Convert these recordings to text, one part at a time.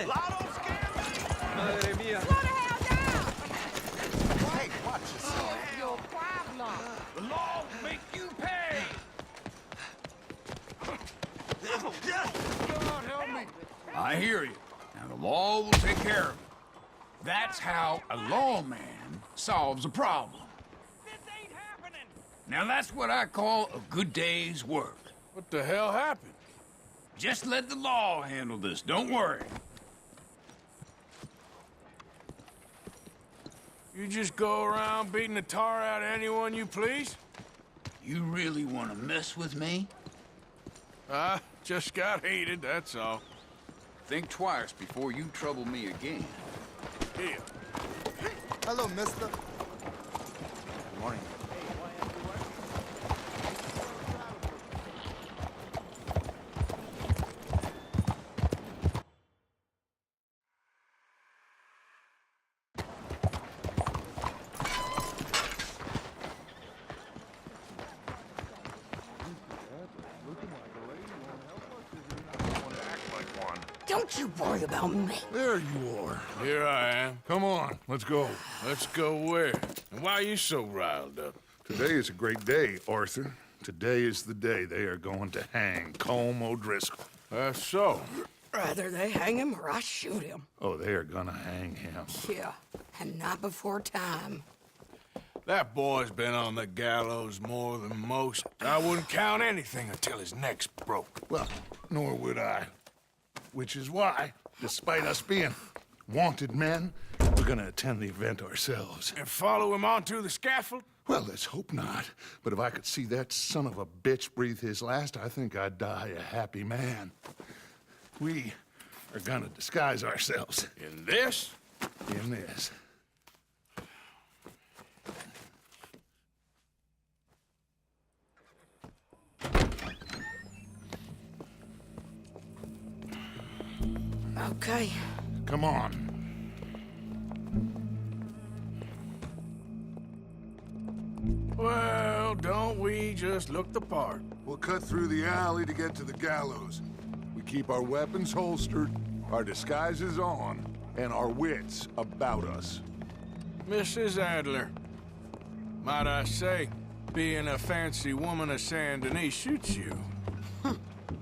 ¡Dale! Madre mía. Slow the hell down! Hey, watch yourself. Your problem. The law will make you pay! God help me. I hear you. Now the law will take care of it. That's how a lawman solves a problem. This ain't happening! Now that's what I call a good day's work. What the hell happened? Just let the law handle this, don't worry. You just go around beating the tar out of anyone you please? You really want to mess with me? Just got heated, that's all. Think twice before you trouble me again. Here. Hello, mister. Good morning. Don't you worry about me. There you are. Here I am. Come on, let's go. Let's go where? And why are you so riled up? Today is a great day, Arthur. Today is the day they are going to hang Colm O'Driscoll. That's so. Rather they hang him or I shoot him. Oh, they are gonna hang him. Yeah, and not before time. That boy's been on the gallows more than most. I wouldn't count anything until his neck's broke. Well, nor would I. Which is why, despite us being wanted men, we're gonna attend the event ourselves. And follow him onto the scaffold? Well, let's hope not. But if I could see that son of a bitch breathe his last, I think I'd die a happy man. We are gonna disguise ourselves In this? in this. Okay. Come on. Well, don't we just look the part? We'll cut through the alley to get to the gallows. We keep our weapons holstered, our disguises on, and our wits about us. Mrs. Adler, might I say, being a fancy woman of Saint Denis shoots you.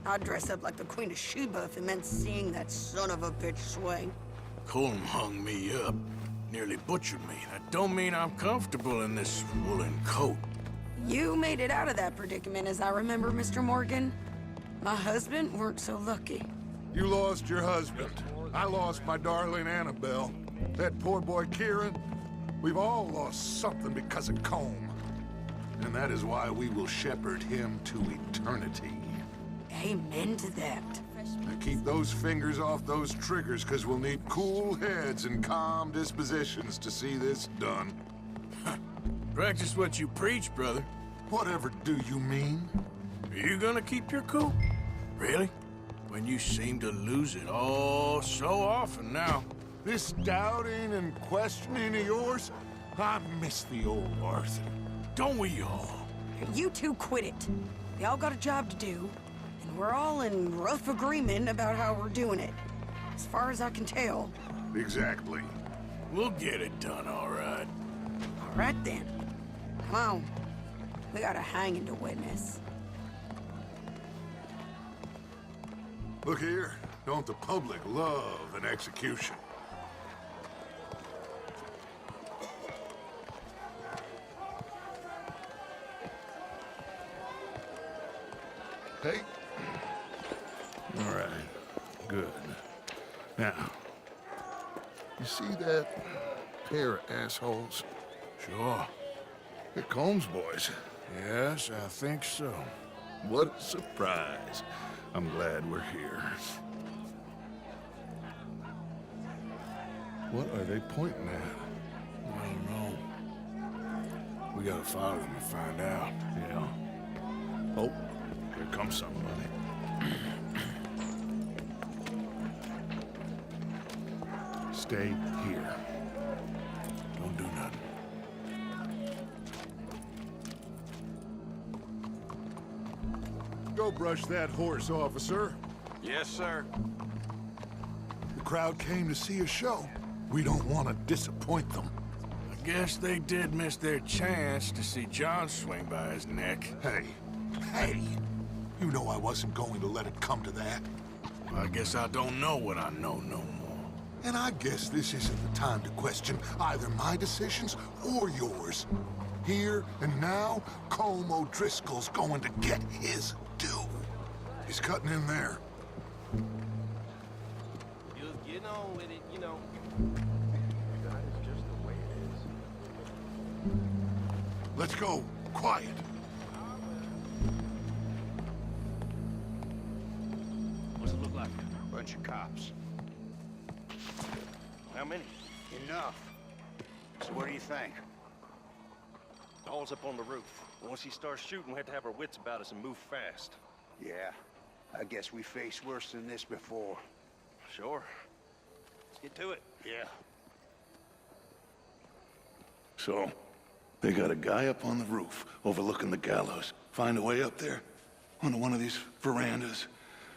I'd dress up like the Queen of Sheba if it meant seeing that son of a bitch swing. Colm hung me up, nearly butchered me. That don't mean I'm comfortable in this woolen coat. You made it out of that predicament, as I remember, Mr. Morgan. My husband weren't so lucky. You lost your husband. I lost my darling Annabelle. That poor boy Kieran. We've all lost something because of Colm. And that is why we will shepherd him to eternity. Amen to that. Now keep those fingers off those triggers, because we'll need cool heads and calm dispositions to see this done. Practice what you preach, brother. Whatever do you mean? Are you gonna keep your cool? Really? When you seem to lose it all so often now. This doubting and questioning of yours, I miss the old Arthur. Don't we all? You two quit it. We all got a job to do, and we're all in rough agreement about how we're doing it. As far as I can tell. Exactly. We'll get it done, all right. All right then. Come on. We got a hanging to witness. Look here, don't the public love an execution? Hey. All right. Good. Now, you see that pair of assholes? Sure. They're Colm's boys. Yes, I think so. What a surprise. I'm glad we're here. What are they pointing at? I don't know. We gotta follow them and find out. Yeah. Oh, here comes somebody. Stay here. Don't do nothing. Go brush that horse, officer. Yes, sir. The crowd came to see a show. We don't want to disappoint them. I guess they did miss their chance to see John swing by his neck. Hey, you know I wasn't going to let it come to that. Well, I guess I don't know what I know no more. And I guess this isn't the time to question either my decisions or yours. Here and now, Colm O'Driscoll's going to get his due. He's cutting in there. Just getting on with it, you know. That is just the way it is. Let's go. Quiet. What's it look like? Bunch of cops. How many? Enough. So what do you think? All's up on the roof. Once he starts shooting, we have to have our wits about us and move fast. Yeah, I guess we faced worse than this before. Sure. Let's get to it. Yeah. So, they got a guy up on the roof overlooking the gallows. Find a way up there, onto one of these verandas,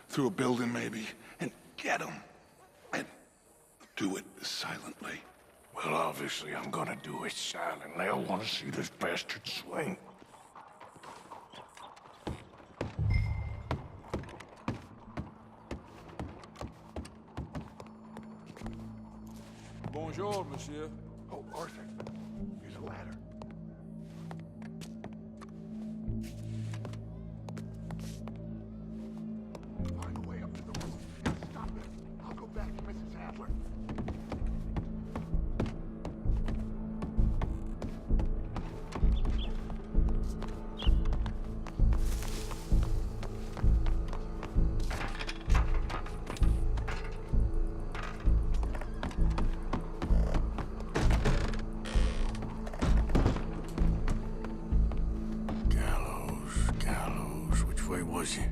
through a building maybe, and get him. And do it silently. Well, obviously, I'm gonna do it silently. I want to see this bastard swing. Bonjour, monsieur. Oh, Arthur, here's a ladder. Find a way up to the roof. Stop it. I'll go back to Mrs. Adler. Gallows. Which way was he?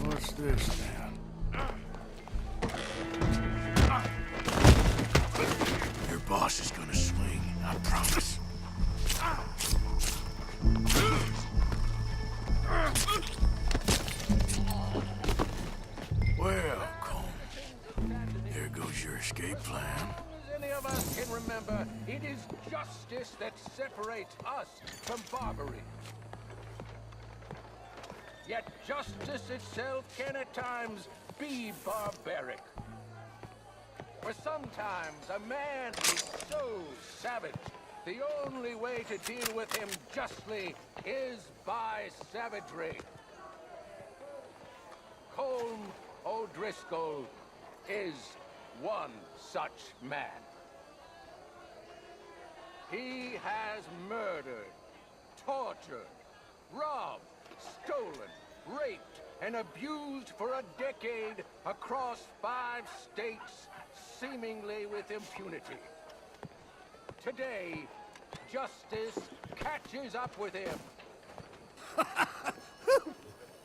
What's this then? Your boss is gonna swing, I promise. Well, Colm, there goes your escape plan. As any of us can remember, it is justice that separates us from barbary. Yet justice itself can at times be barbaric. For sometimes a man is so savage, the only way to deal with him justly is by savagery. Colm O'Driscoll is one such man. He has murdered, tortured, robbed, stolen, raped, and abused for a decade across 5 states, seemingly with impunity. Today, justice catches up with him.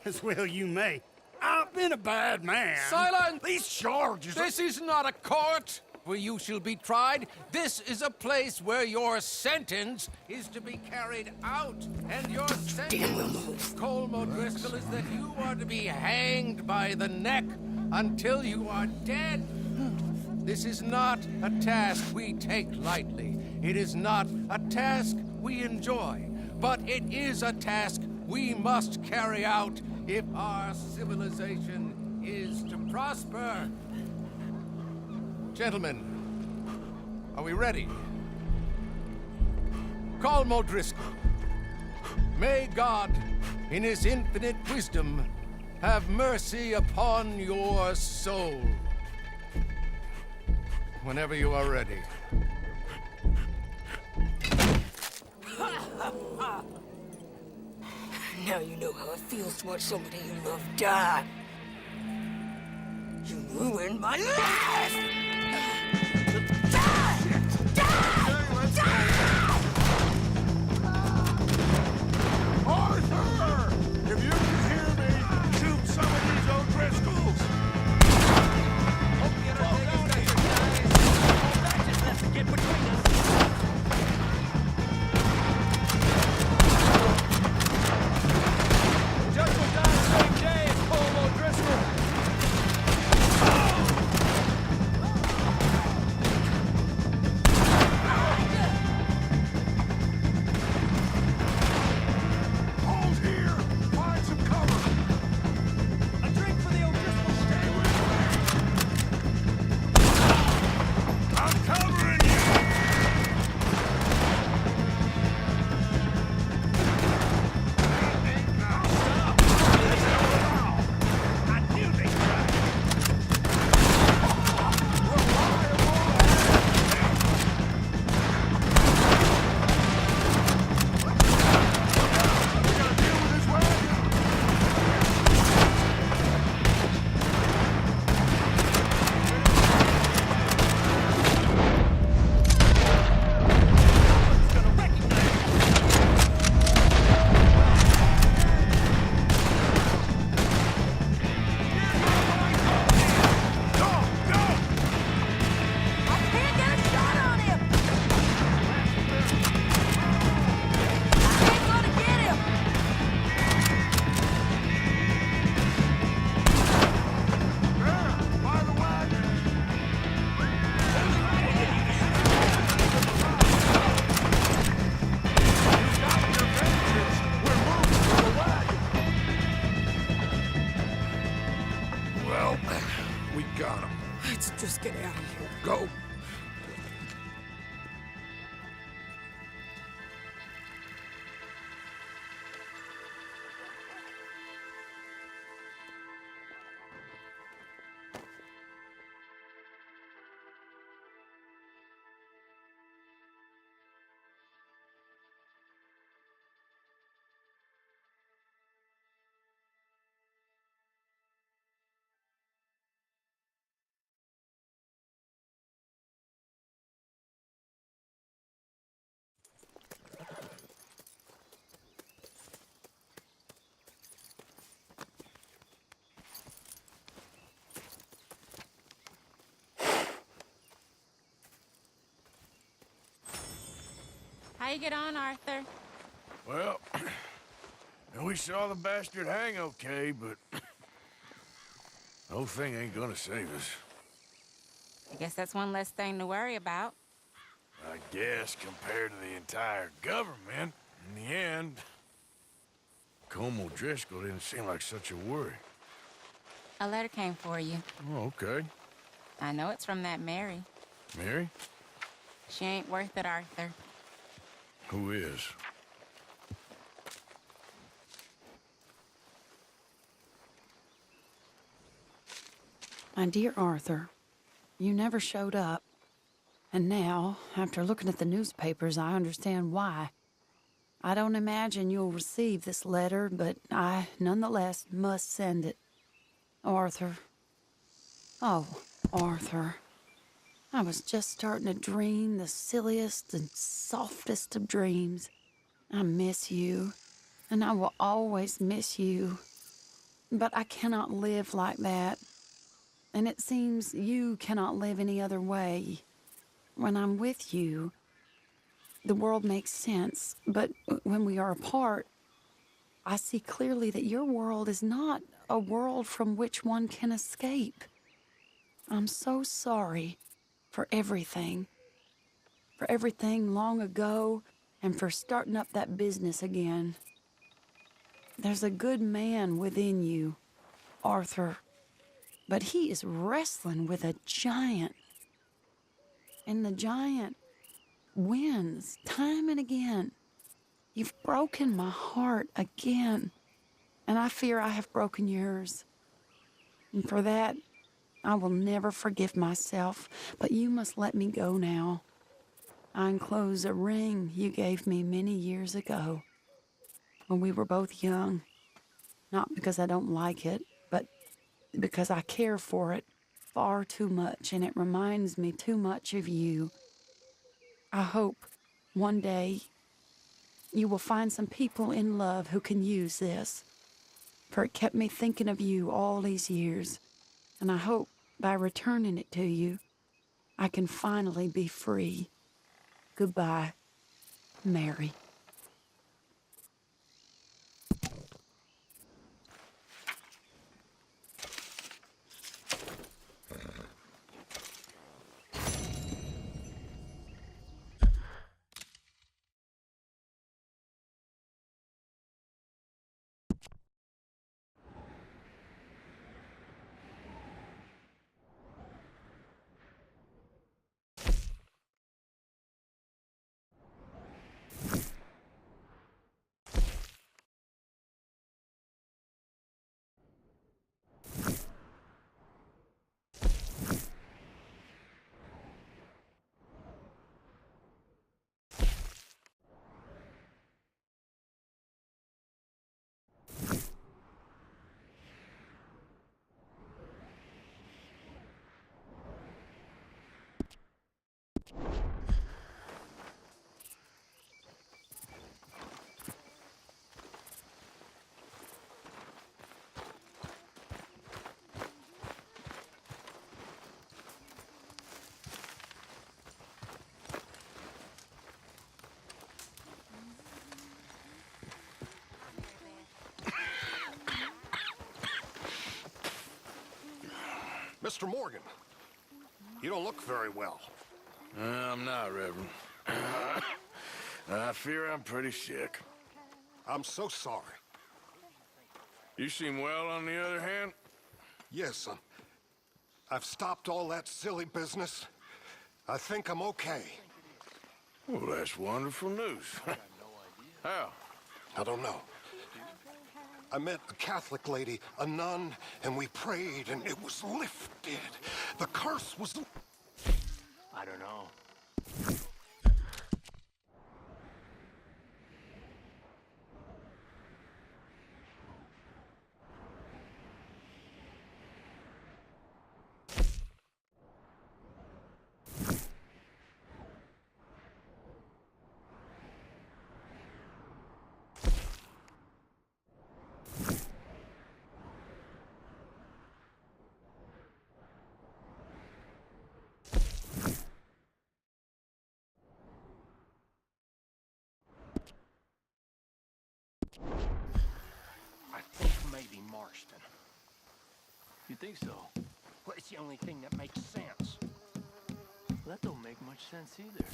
As well you may. I've been a bad man. Silence! These charges... This is not a court where you shall be tried. This is a place where your sentence is to be carried out. And your sentence, Colm O'Driscoll, is that you are to be hanged by the neck until you are dead. This is not a task we take lightly. It is not a task we enjoy. But it is a task we must carry out if our civilization is to prosper. Gentlemen, are we ready? Colm O'Driscoll, may God, in his infinite wisdom, have mercy upon your soul. Whenever you are ready. Now you know how it feels to watch somebody you love die. You ruined my life! you get on, Arthur? Well, we saw the bastard hang okay, but the whole thing ain't gonna save us. I guess that's one less thing to worry about. I guess compared to the entire government, in the end, Colm O'Driscoll didn't seem like such a worry. A letter came for you. Oh, okay. I know it's from that Mary. Mary? She ain't worth it, Arthur. Who is? My dear Arthur, you never showed up. And now, after looking at the newspapers, I understand why. I don't imagine you'll receive this letter, but I, nonetheless, must send it. Arthur. Oh, Arthur. I was just starting to dream the silliest and softest of dreams. I miss you, and I will always miss you. But I cannot live like that. And it seems you cannot live any other way. When I'm with you, the world makes sense. But when we are apart, I see clearly that your world is not a world from which one can escape. I'm so sorry for everything. For everything long ago, and for starting up that business again. There's a good man within you, Arthur. But he is wrestling with a giant. And the giant wins time and again. You've broken my heart again. And I fear I have broken yours. And for that, I will never forgive myself. But you must let me go now. I enclose a ring you gave me many years ago, when we were both young. Not because I don't like it, but because I care for it far too much, and it reminds me too much of you. I hope one day you will find some people in love who can use this, for it kept me thinking of you all these years, and I hope by returning it to you, I can finally be free. Goodbye, Mary. Mr. Morgan, you don't look very well. I'm not, Reverend. I fear I'm pretty sick. I'm so sorry. You seem well, on the other hand? Yes, I've stopped all that silly business. I think I'm okay. Well, that's wonderful news. How? I don't know. I met a Catholic lady, a nun, and we prayed, and it was lifted. The curse was... I don't know. Lady Marston. You think so? Well, it's the only thing that makes sense. That don't make much sense either.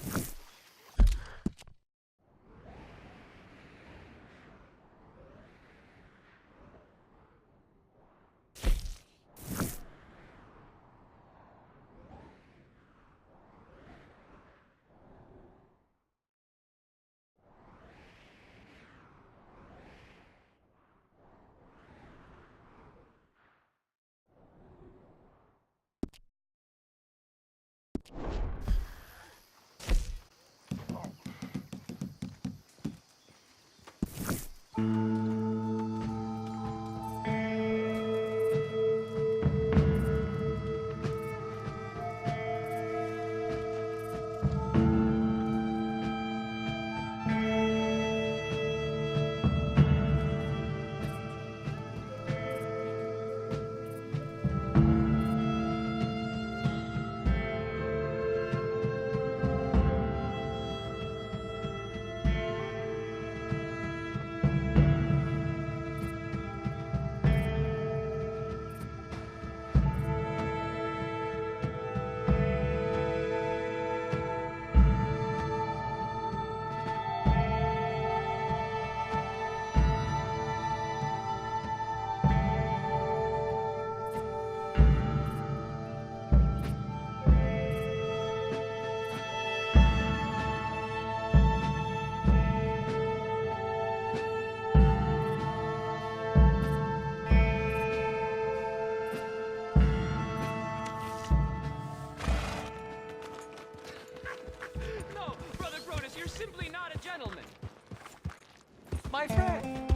My friend!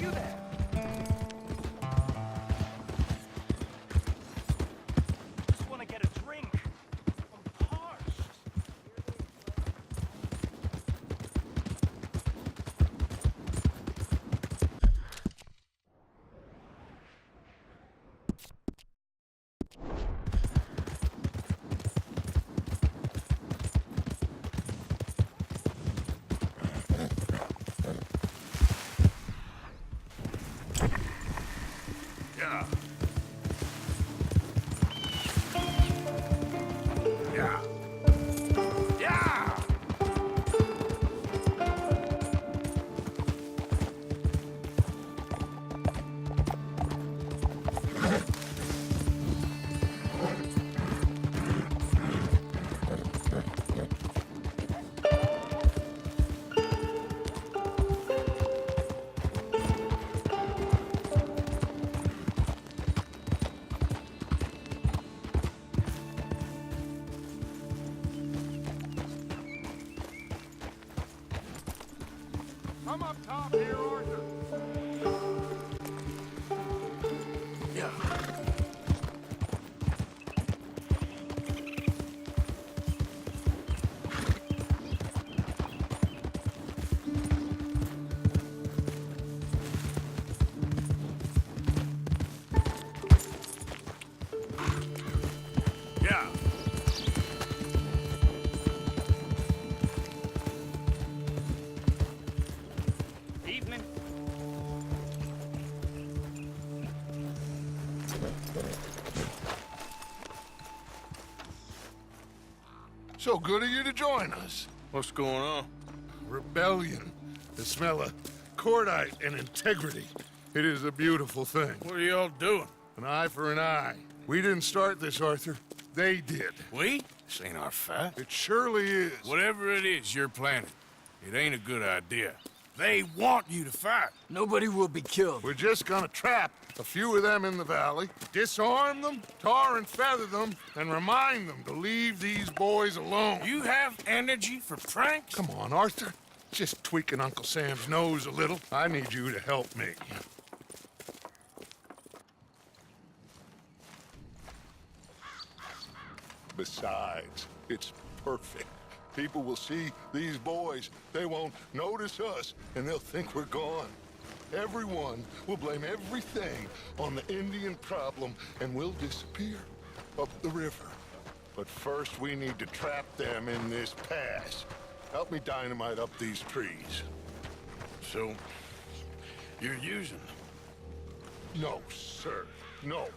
You there! Just want to get a drink. I'm parched. Yeah. Yeah. Yeah. Come up top here, Arthur. Yeah. Yeah. Evening. So good of you to join us. What's going on? Rebellion. The smell of cordite and integrity. It is a beautiful thing. What are y'all doing? An eye for an eye. We didn't start this, Arthur. They did. We? This ain't our fight. It surely is. Whatever it is you're planning, it ain't a good idea. They want you to fight. Nobody will be killed. We're just gonna trap a few of them in the valley, disarm them, tar and feather them, and remind them to leave these boys alone. You have energy for pranks? Come on, Arthur. Just tweaking Uncle Sam's nose a little. I need you to help me. Besides, it's perfect. People will see these boys. They won't notice us, and they'll think we're gone. Everyone will blame everything on the Indian problem, and we'll disappear up the river. But first, we need to trap them in this pass. Help me dynamite up these trees. So, you're using them. No, sir. No.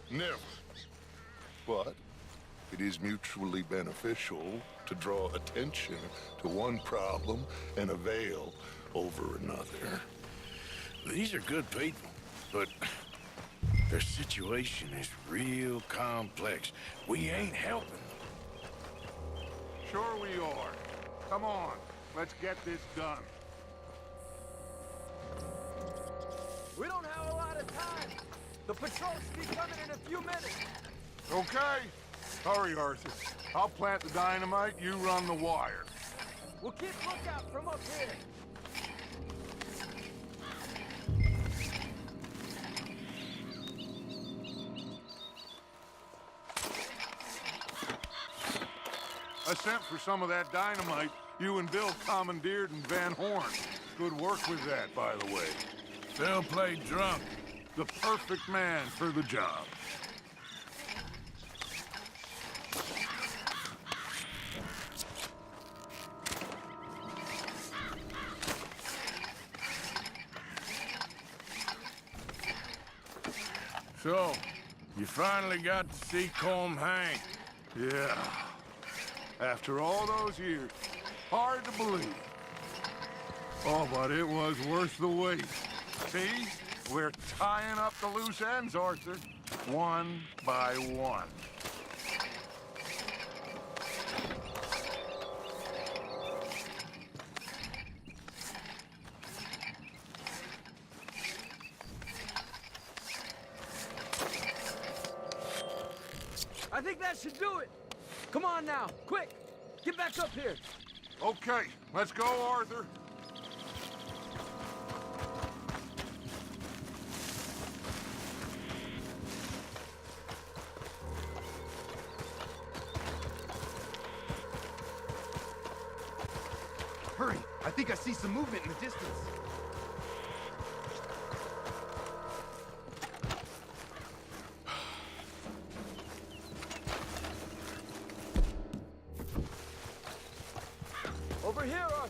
Never. But it is mutually beneficial to draw attention to one problem and avail over another. These are good people, but their situation is real complex. We ain't helping them. Sure we are. Come on, let's get this done. We don't have a lot of time. The patrol should be coming in a few minutes. Okay. Hurry, Arthur. I'll plant the dynamite, you run the wire. We'll keep lookout from up here. I sent for some of that dynamite you and Bill commandeered in Van Horn. Good work with that, by the way. Bill played drunk. The perfect man for the job. So, you finally got to see Colm hang. Yeah. After all those years. Hard to believe. Oh, but it was worth the wait. See? We're tying up the loose ends, Arthur. One by one. I think that should do it. Come on now, quick. Get back up here. Okay, let's go, Arthur. Hurry! I think I see some movement in the distance. Over here, Arthur.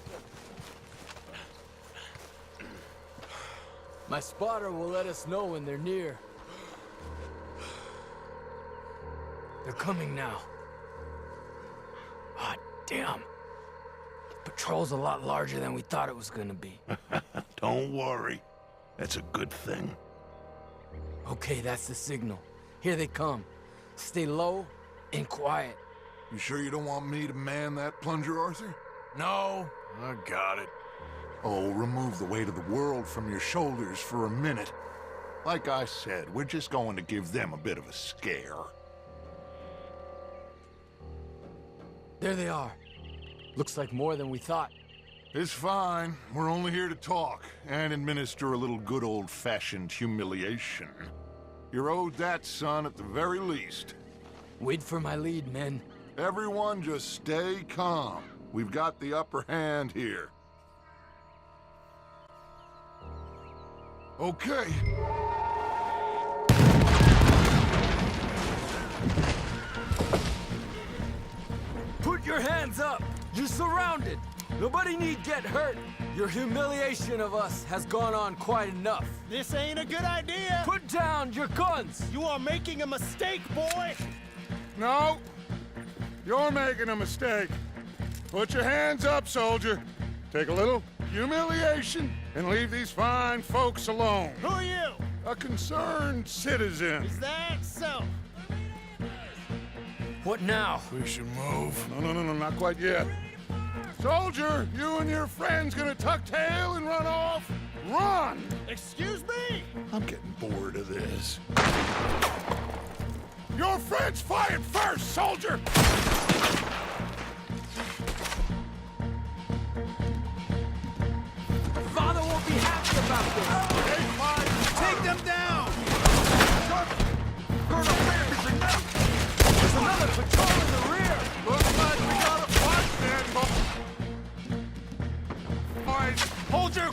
My spotter will let us know when they're near. They're coming now. Ah, damn. Patrol's a lot larger than we thought it was gonna be. Don't worry. That's a good thing. Okay, that's the signal. Here they come. Stay low and quiet. You sure you don't want me to man that plunger, Arthur? No, I got it. Oh, remove the weight of the world from your shoulders for a minute. Like I said, we're just going to give them a bit of a scare. There they are. Looks like more than we thought. It's fine. We're only here to talk and administer a little good old-fashioned humiliation. You're owed that, son, at the very least. Wait for my lead, men. Everyone just stay calm. We've got the upper hand here. Okay. Put your hands up! You're surrounded! Nobody need get hurt! Your humiliation of us has gone on quite enough. This ain't a good idea! Put down your guns! You are making a mistake, boy! No. You're making a mistake. Put your hands up, soldier. Take a little humiliation and leave these fine folks alone. Who are you? A concerned citizen. Is that so? What now? We should move. No, not quite yet. Soldier, you and your friend's gonna tuck tail and run off? Run! Excuse me? I'm getting bored of this. Your friend's fired first, soldier! Father won't be happy about this! Hey, fire! Take them down! Colonel Ramsey, there's another patrol in the rear! Looks like we got a fight then, boys. Hold your...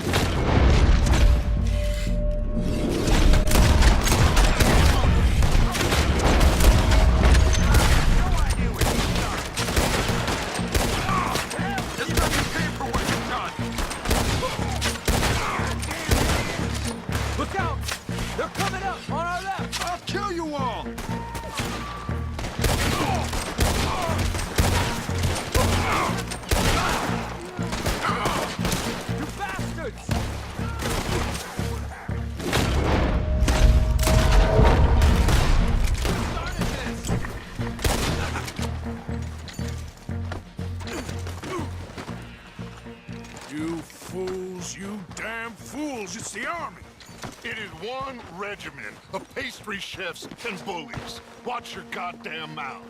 Fools, you damn fools. It's the army. It is one regiment of pastry chefs and bullies. Watch your goddamn mouth.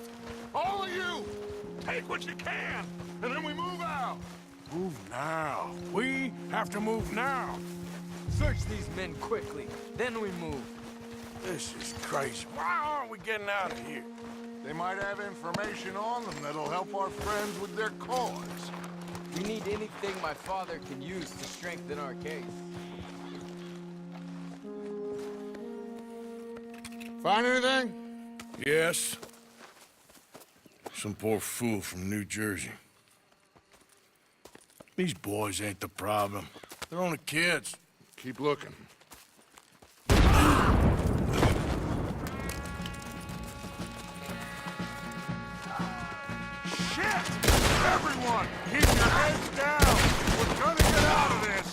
All of you, take what you can, and then we move out. Move now. We have to move now. Search these men quickly, then we move. This is crazy. Why aren't we getting out of here? They might have information on them that'll help our friends with their cause. We need anything my father can use to strengthen our case. Find anything? Yes. Some poor fool from New Jersey. These boys ain't the problem. They're only kids. Keep looking. Shit! Everyone, keep your heads down! We're gonna get out of this!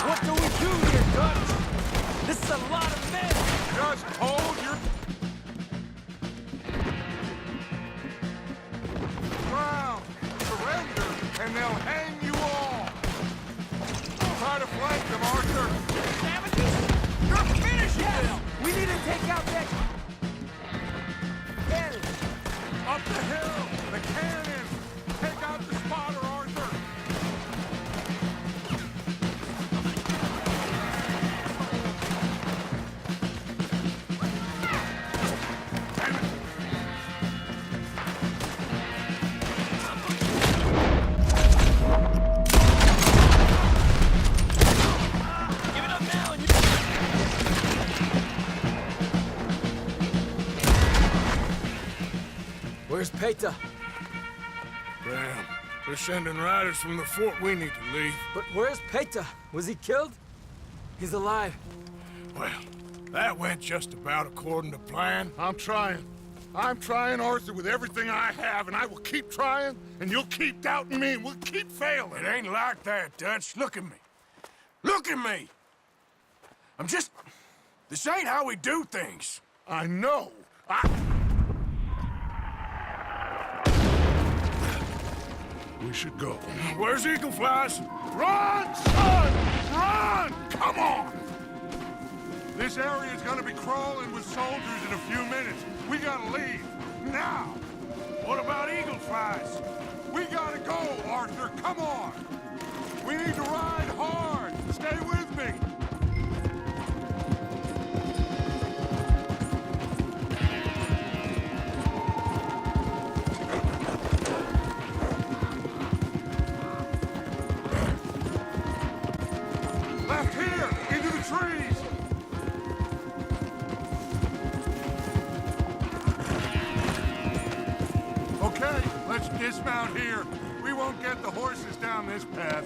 What do we do here, Dutch? This is a lot of men! Just hold your ground! Surrender, and they'll hang you all! Try to flank them, Arthur! Savages! You're finishing them! We need to take out that... cannon! Up the hill! The cannon! Take out the spotter, Arthur! Where's Peta? Damn. They're sending riders from the fort. We need to leave. But where's Peta? Was he killed? He's alive. Well, that went just about according to plan. I'm trying, Arthur, with everything I have, and I will keep trying, and you'll keep doubting me, and we'll keep failing. It ain't like that, Dutch. Look at me. Look at me! I'm just... This ain't how we do things. I know. We should go. Where's Eagle Flies? Run, son! Run! Come on! This area is gonna be crawling with soldiers in a few minutes. We gotta leave. Now! What about Eagle Flies? We gotta go, Arthur. Come on! We need to ride hard. Stay with me. Left here, into the trees. Okay, let's dismount here. We won't get the horses down this path.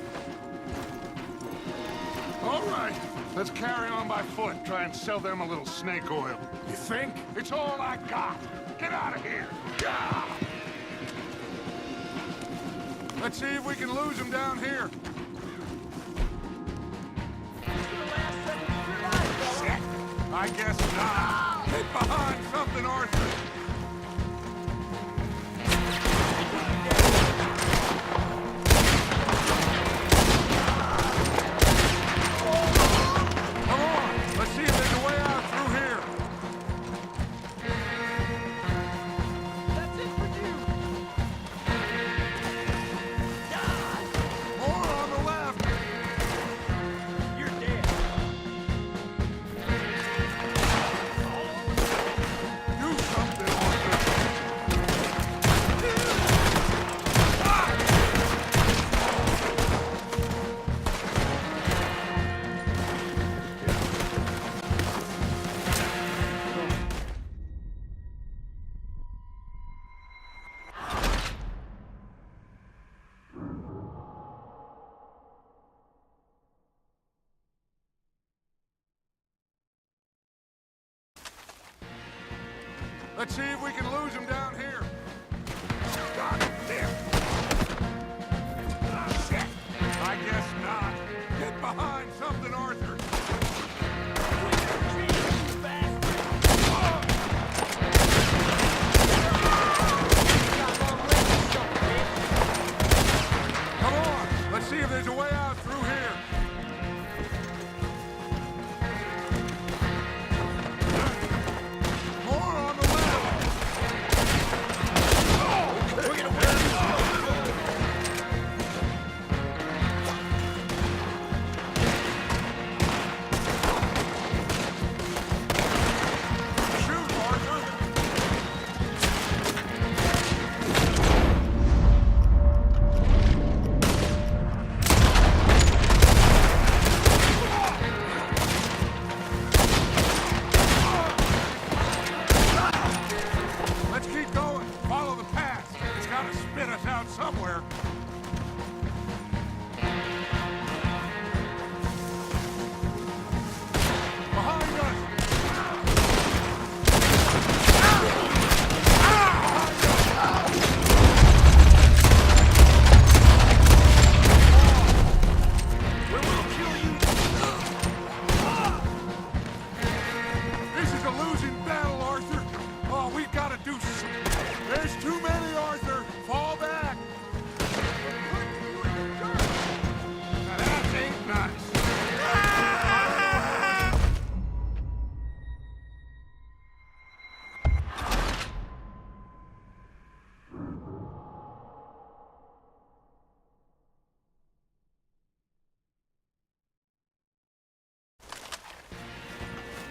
All right, let's carry on by foot. Try and sell them a little snake oil. You think? It's all I got. Get out of here. Yeah! Let's see if we can lose them down here. Shit. I guess not. Get behind something, Arthur. Come on. Let's see if there's a way out through here. That's it for you! More on the left. You're dead. Do something, Arthur. Let's see if we can lose him down here. God damn. Shit. I guess not. Get behind something, Arthur.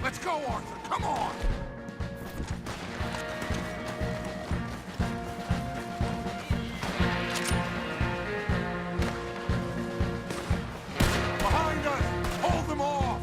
Let's go, Arthur. Come on. Behind us! Hold them off!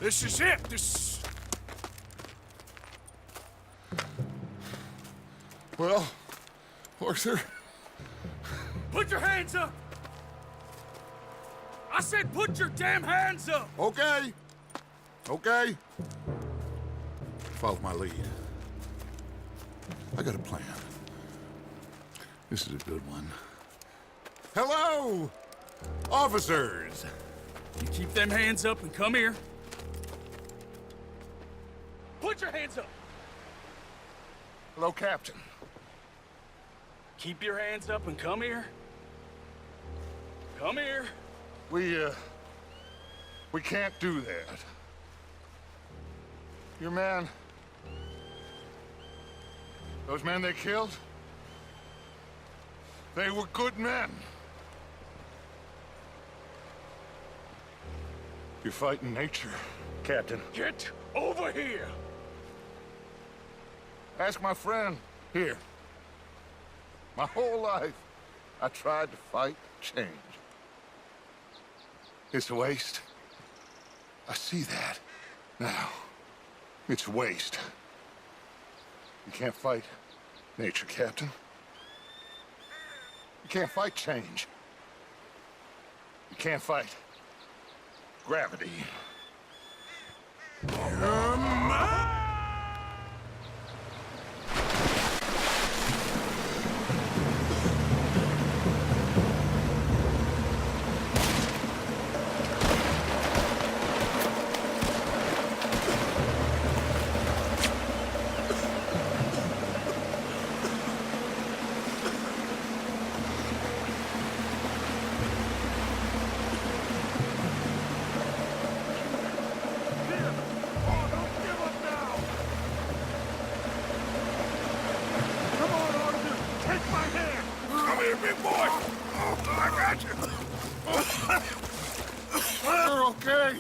This is it. Well, Arthur. Put your hands up! I said put your damn hands up! Okay. Okay. Follow my lead. I got a plan. This is a good one. Hello, officers. You keep them hands up and come here. Put your hands up! Hello, Captain. Keep your hands up and come here. Come here. We can't do that. Your man... Those men they killed? They were good men. You're fighting nature, Captain. Get over here! Ask my friend here. My whole life, I tried to fight change. It's a waste. I see that now. It's waste. You can't fight nature, Captain. You can't fight change. You can't fight gravity. Big boy! Oh, I got you! You're okay.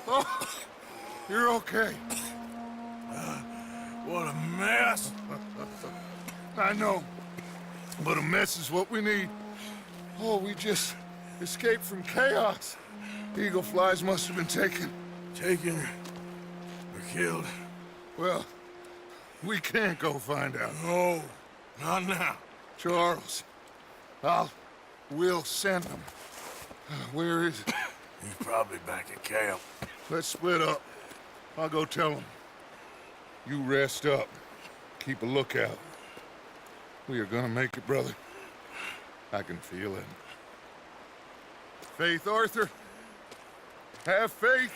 Oh, you're okay. What a mess. I know, but a mess is what we need. Oh, we just escaped from chaos. Eagle flies must have been taken. Taken or killed? Well, we can't go find out. No, not now. Charles, we'll send him. Where is he? He's probably back at camp. Let's split up. I'll go tell him. You rest up. Keep a lookout. We are gonna make it, brother. I can feel it. Faith, Arthur. Have faith.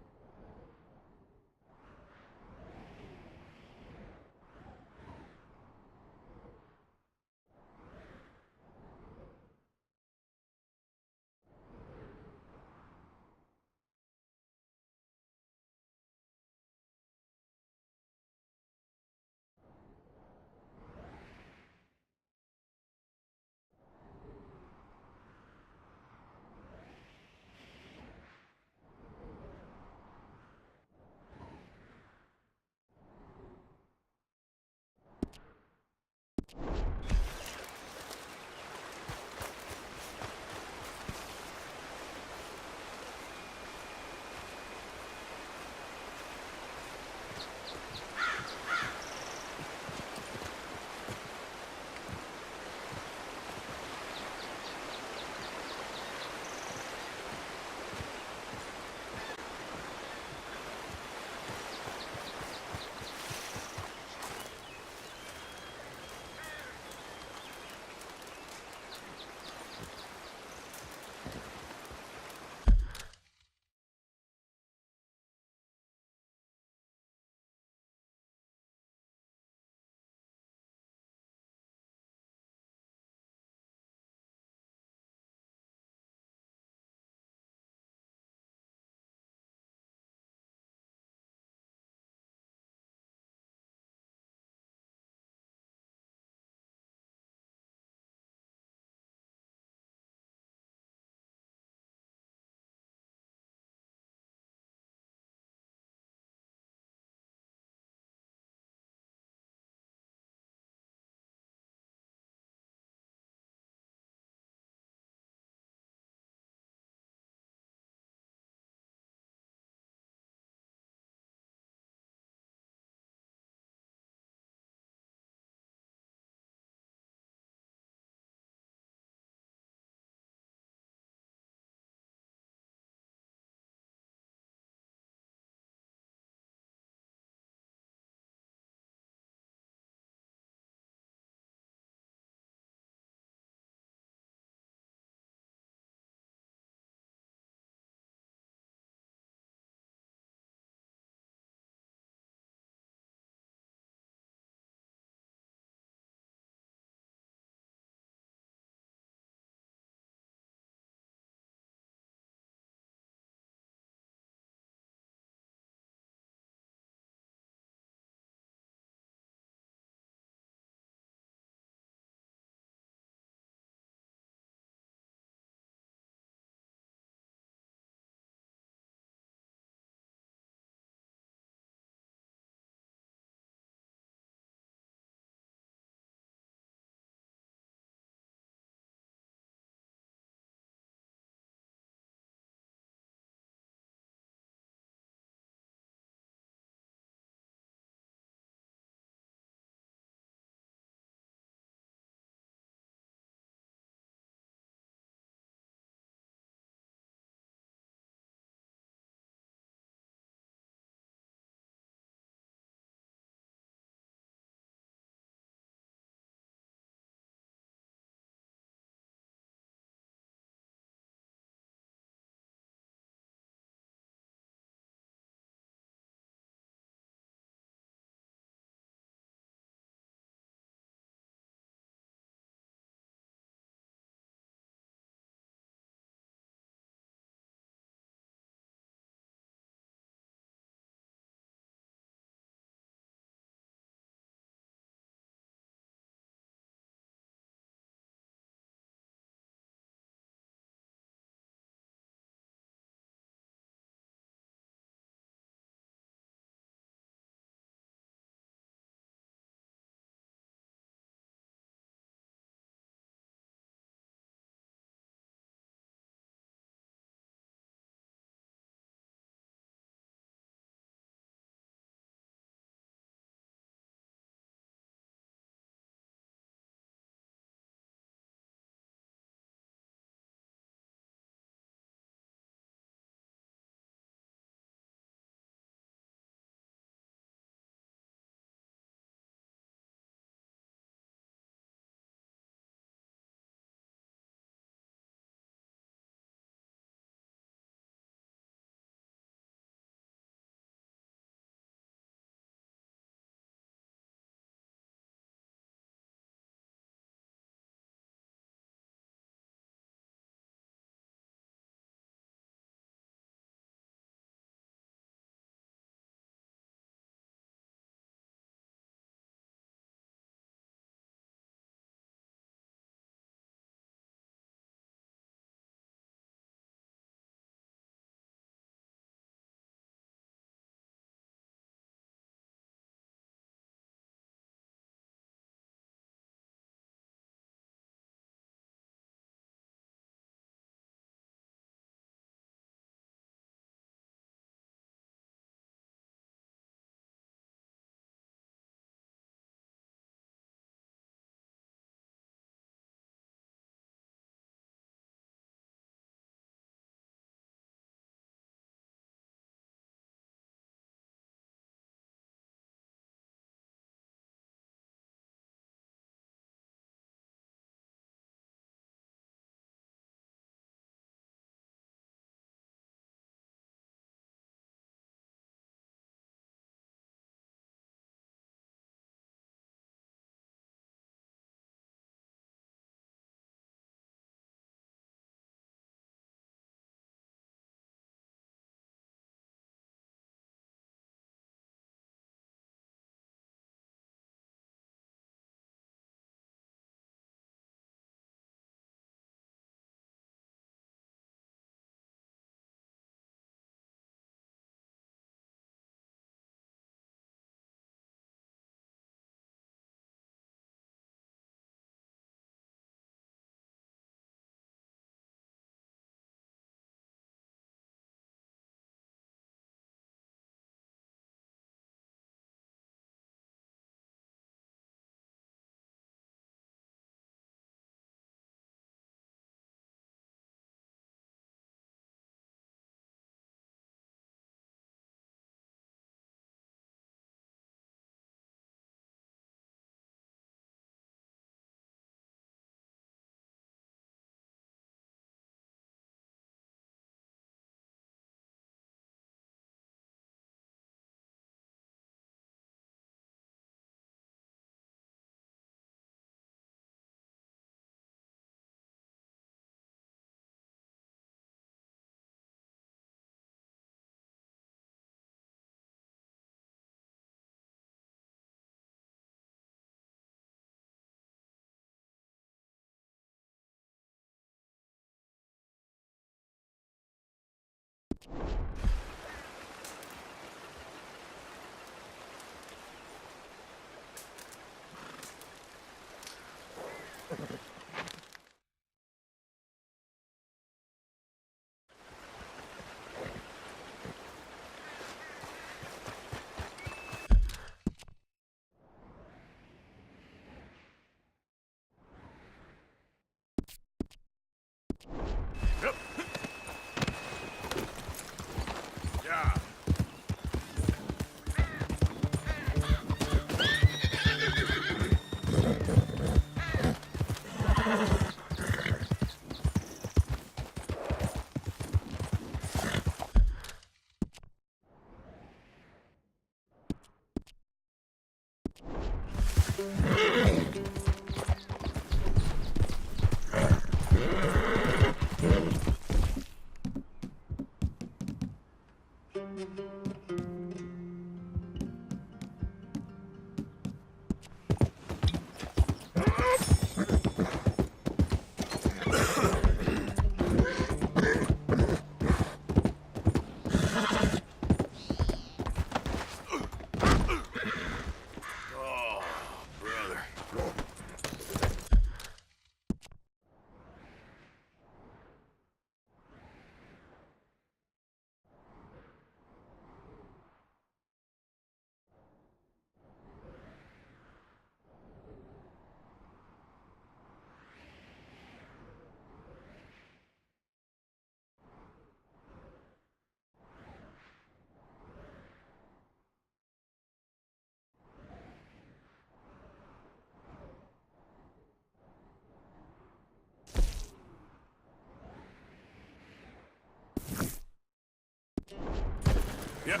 Yep.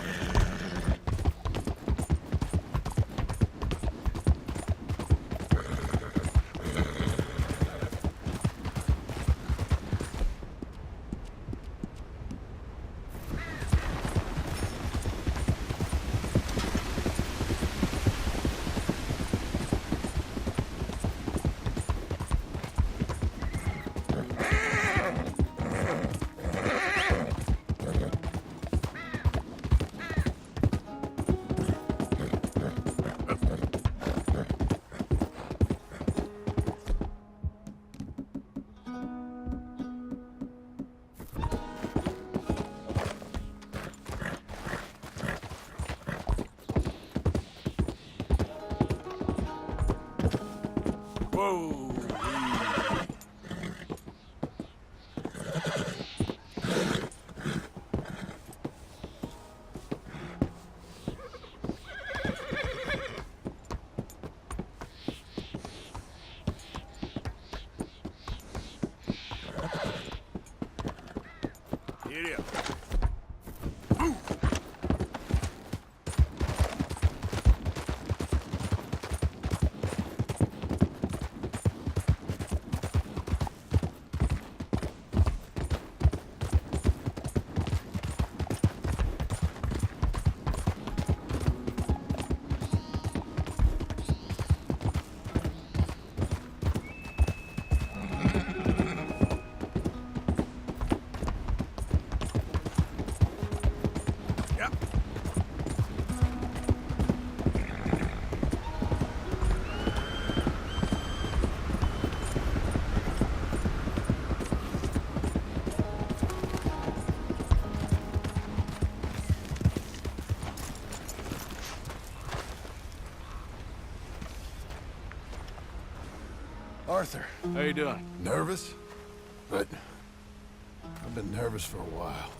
Whoa. Giddy up. Arthur. How you doing? Nervous? But I've been nervous for a while.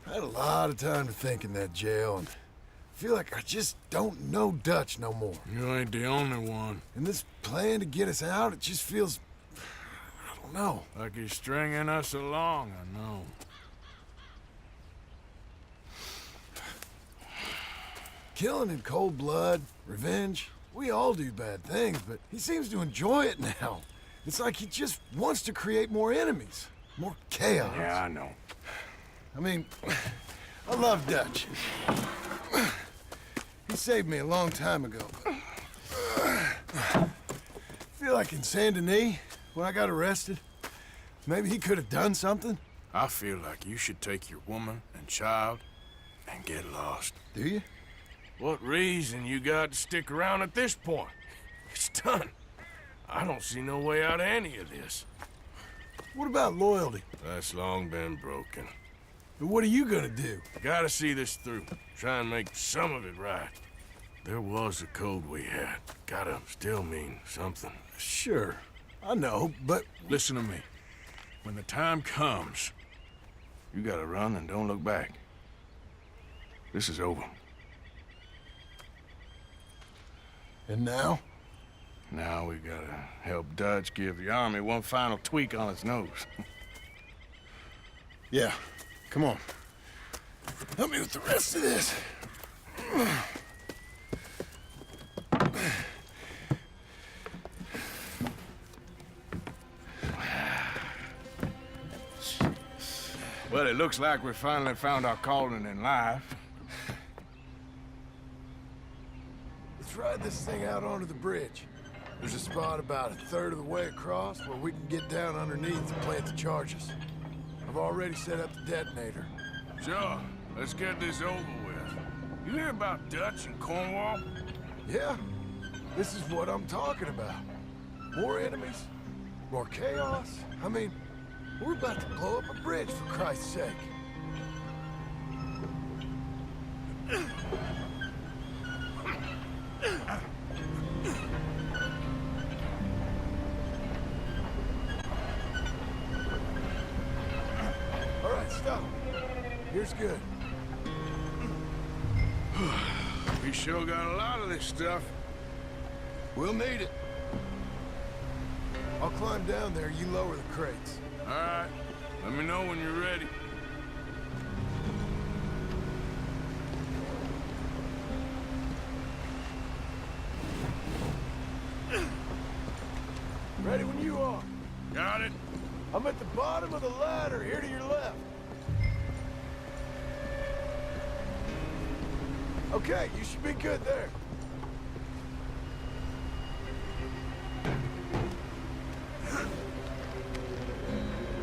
I had a lot of time to think in that jail, and I feel like I just don't know Dutch no more. You ain't the only one. And this plan to get us out, it just feels... I don't know. Like he's stringing us along, I know. Killing in cold blood, revenge, we all do bad things, but he seems to enjoy it now. It's like he just wants to create more enemies, more chaos. Yeah, I know. I mean, I love Dutch. He saved me a long time ago. I feel like in Saint Denis, when I got arrested, maybe he could have done something. I feel like you should take your woman and child and get lost. Do you? What reason you got to stick around at this point? It's done. I don't see no way out of any of this. What about loyalty? That's long been broken. And what are you gonna do? Gotta see this through. Try and make some of it right. There was a code we had. Gotta still mean something. Sure, I know, but... Listen to me. When the time comes, you gotta run and don't look back. This is over. And now? Now we gotta help Dutch give the army one final tweak on its nose. Yeah, come on. Help me with the rest of this. Well, it looks like we finally found our calling in life. Let's ride this thing out onto the bridge. There's a spot about a third of the way across where we can get down underneath and plant the charges. I've already set up the detonator. Sure. Let's get this over with. You hear about Dutch and Cornwall? Yeah, this is what I'm talking about. More enemies, more chaos. I mean, we're about to blow up a bridge, for Christ's sake. All right, stop. Here's good. We sure got a lot of this stuff. We'll need it. I'll climb down there, you lower the crates. All right. Let me know when you're ready. Ready when you are. Got it. I'm at the bottom of the ladder, here to your left. Okay, you should be good there.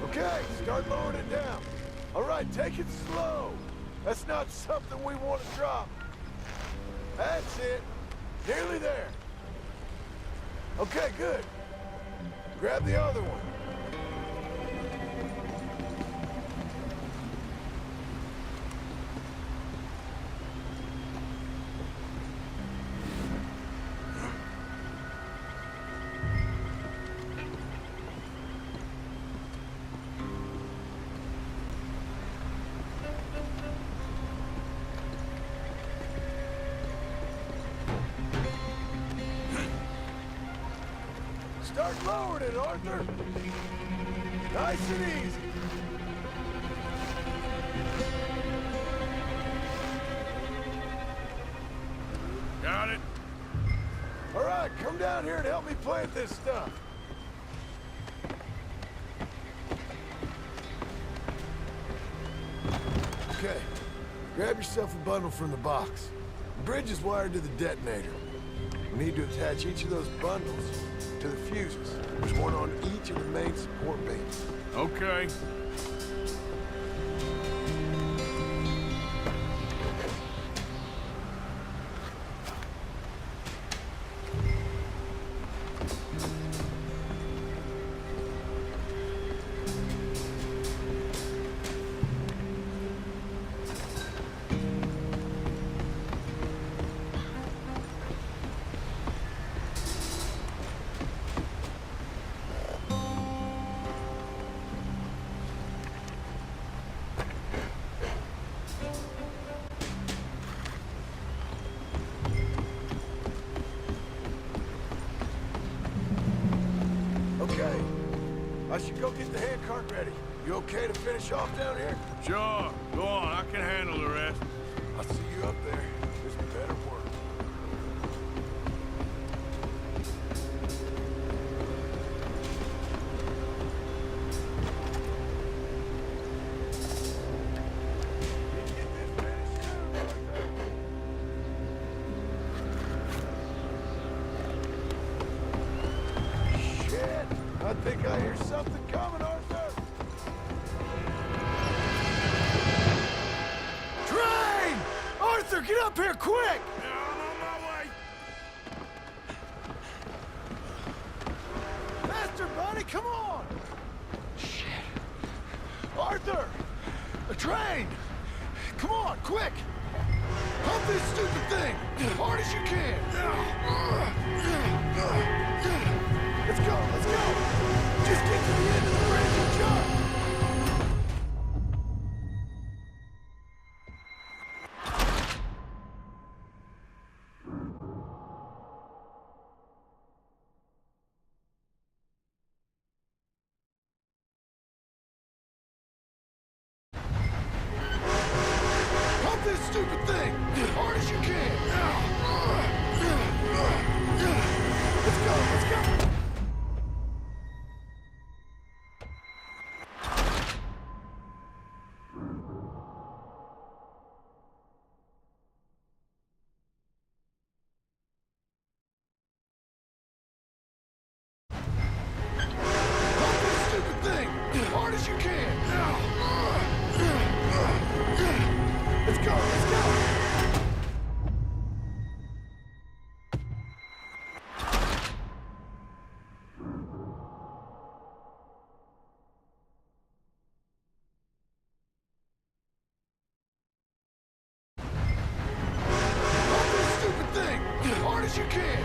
Okay, start lowering it down. All right, take it slow. That's not something we want to drop. That's it. Nearly there. Okay, good. Grab the other one. Start lowering it, Arthur. Nice and easy. Got it. All right, come down here and help me plant this stuff. Okay, grab yourself a bundle from the box. The bridge is wired to the detonator. We need to attach each of those bundles to the fuses. There's one on each of the main support beams. Okay. Okay, I should go get the handcart ready. You okay to finish off down here? Sure. Go on. I can handle the rest. I'll see you up there. There's better work. I think I hear something coming, Arthur! Train! Arthur, get up here, quick! Yeah, I'm on my way. Johnny, come on! Shit. Arthur! A train! Come on, quick! Pump this stupid thing! As hard as you can! Let's go, let's go! Just get to the end of the bridge and jump! Pump this stupid thing! As hard as you can! Let's go, let's go! Pump this stupid thing! As hard as you can! Let's go, let's go! Pump this stupid thing! As hard as you can!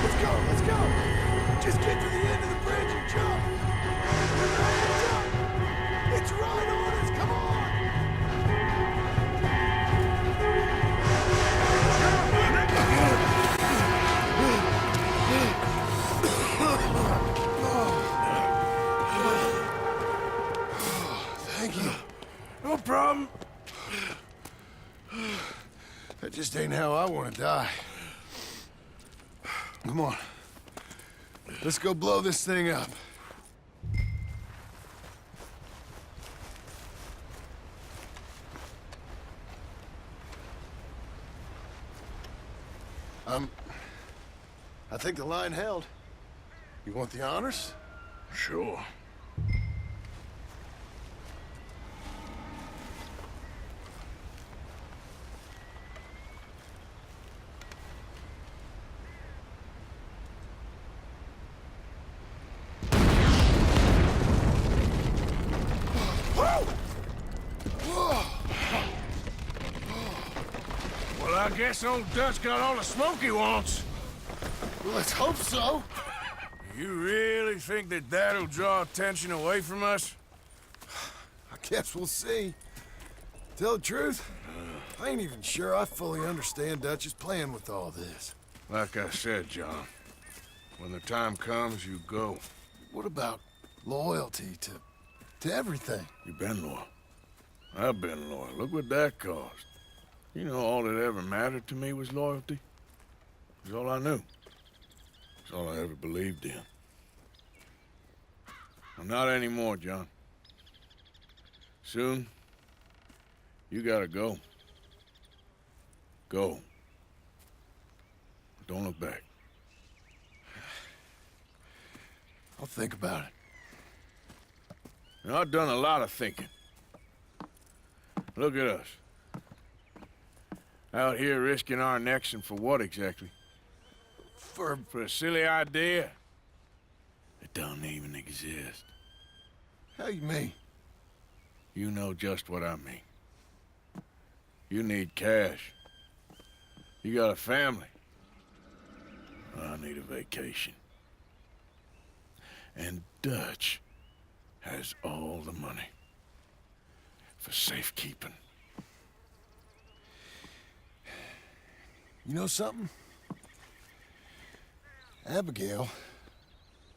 Let's go, let's go! Just get to the end of the bridge and jump! You're ready to jump! It's right on us, come on! Thank you. No problem. That just ain't how I want to die. Come on. Let's go blow this thing up. I think the line held. You want the honors? Sure. Well, I guess old Dutch got all the smoke he wants. Well, let's hope so. You really think that that'll draw attention away from us? I guess we'll see. Tell the truth, I ain't even sure I fully understand Dutch's plan with all this. Like I said, John, when the time comes, you go. What about loyalty to everything? You've been loyal. I've been loyal. Look what that cost. You know, all that ever mattered to me was loyalty. It was all I knew. It's all I ever believed in. I'm not anymore, John. Soon, you gotta go. Go. Don't look back. I'll think about it. You know, I've done a lot of thinking. Look at us. Out here risking our necks, and for what exactly? For a silly idea that don't even exist. How you mean? You know just what I mean. You need cash. You got a family. I need a vacation. And Dutch has all the money for safekeeping. You know something? Abigail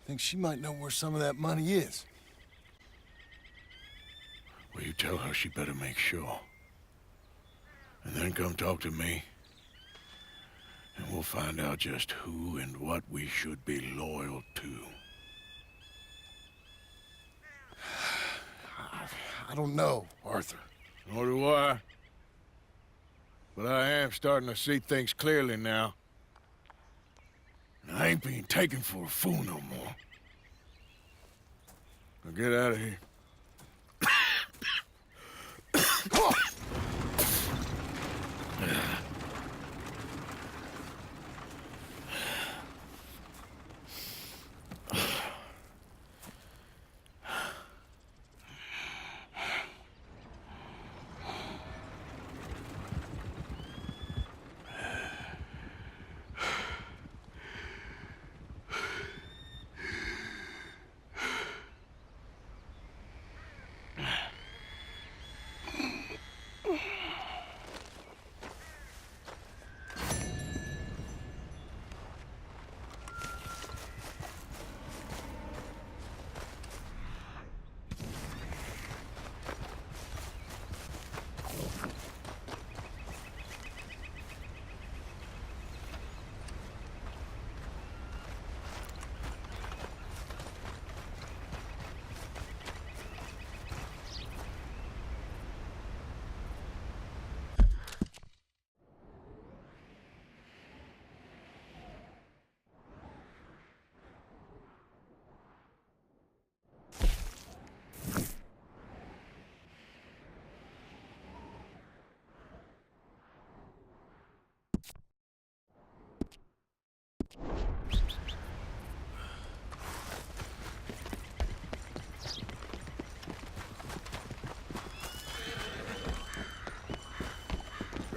thinks she might know where some of that money is. Well, you tell her she better make sure. And then come talk to me. And we'll find out just who and what we should be loyal to. I don't know, Arthur. Nor do I. But I am starting to see things clearly now. And I ain't being taken for a fool no more. Now get out of here.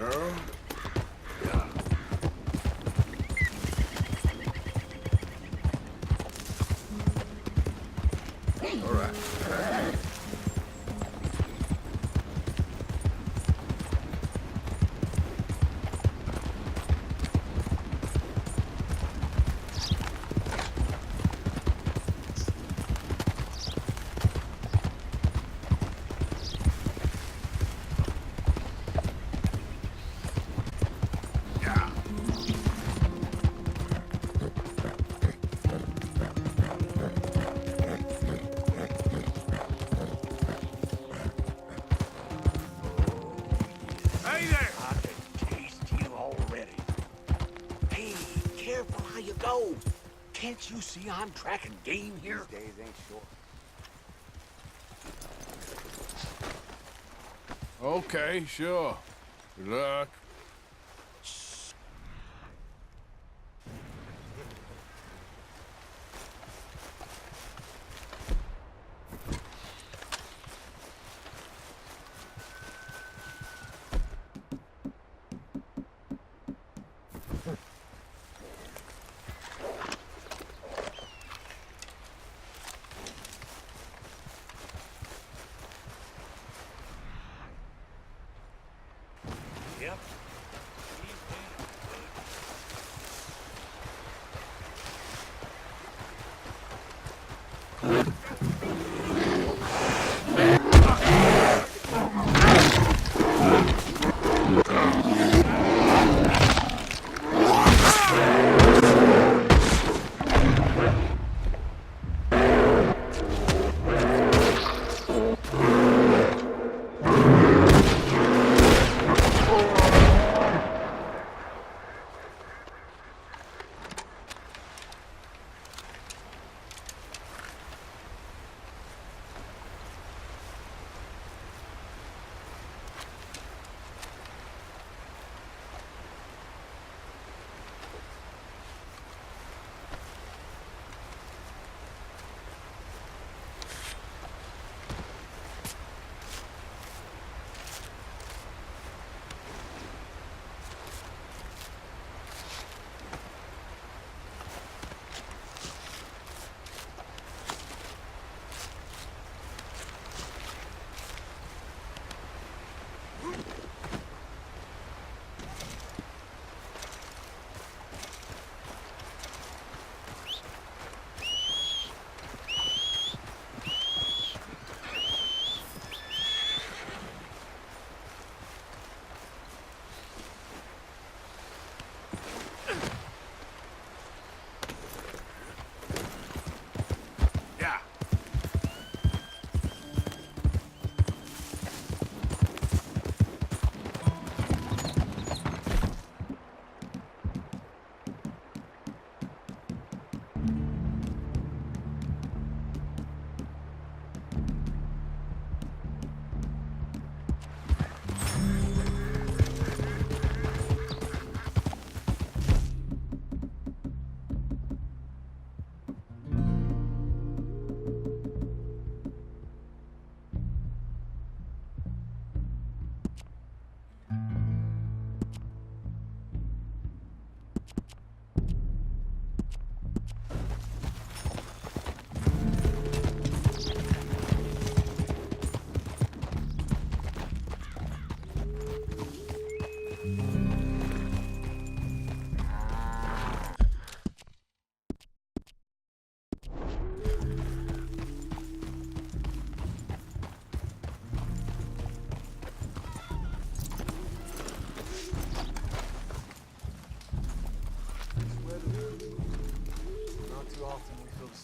All right. Hey there! I can taste you already. Hey, careful how you go. Can't you see I'm tracking game here? These days ain't short. Okay, sure. Good luck. Yep.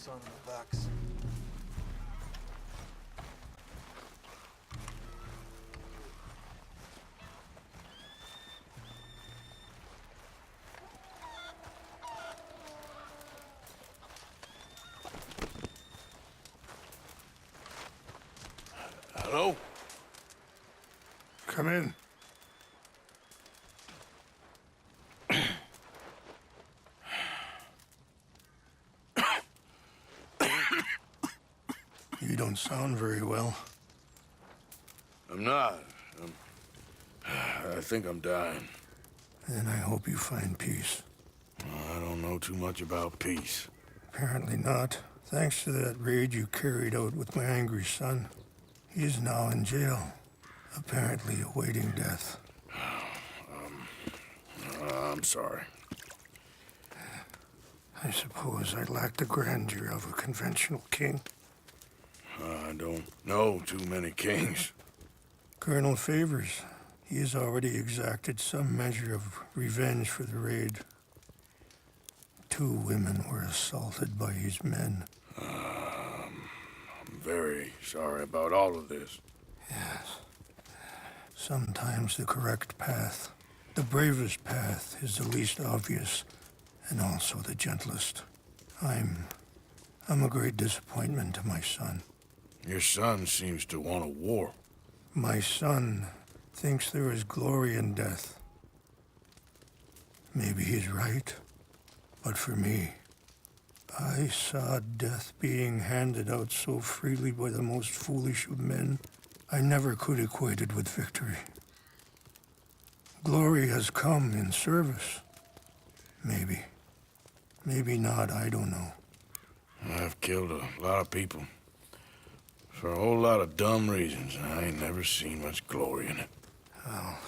sun on our backs. Hello? Come in. You don't sound very well. I'm not. I'm I think I'm dying. Then I hope you find peace. I don't know too much about peace. Apparently not. Thanks to that raid you carried out with my angry son. He is now in jail, apparently awaiting death. I'm sorry. I suppose I lack the grandeur of a conventional king. I don't know too many kings. Colonel Favors, he has already exacted some measure of revenge for the raid. 2 women were assaulted by his men. I'm very sorry about all of this. Yes. Sometimes the correct path, the bravest path, is the least obvious, and also the gentlest. I'm a great disappointment to my son. Your son seems to want a war. My son thinks there is glory in death. Maybe he's right, but for me, I saw death being handed out so freely by the most foolish of men, I never could equate it with victory. Glory has come in service. Maybe. Maybe not, I don't know. I've killed a lot of people. For a whole lot of dumb reasons, and I ain't never seen much glory in it. Well,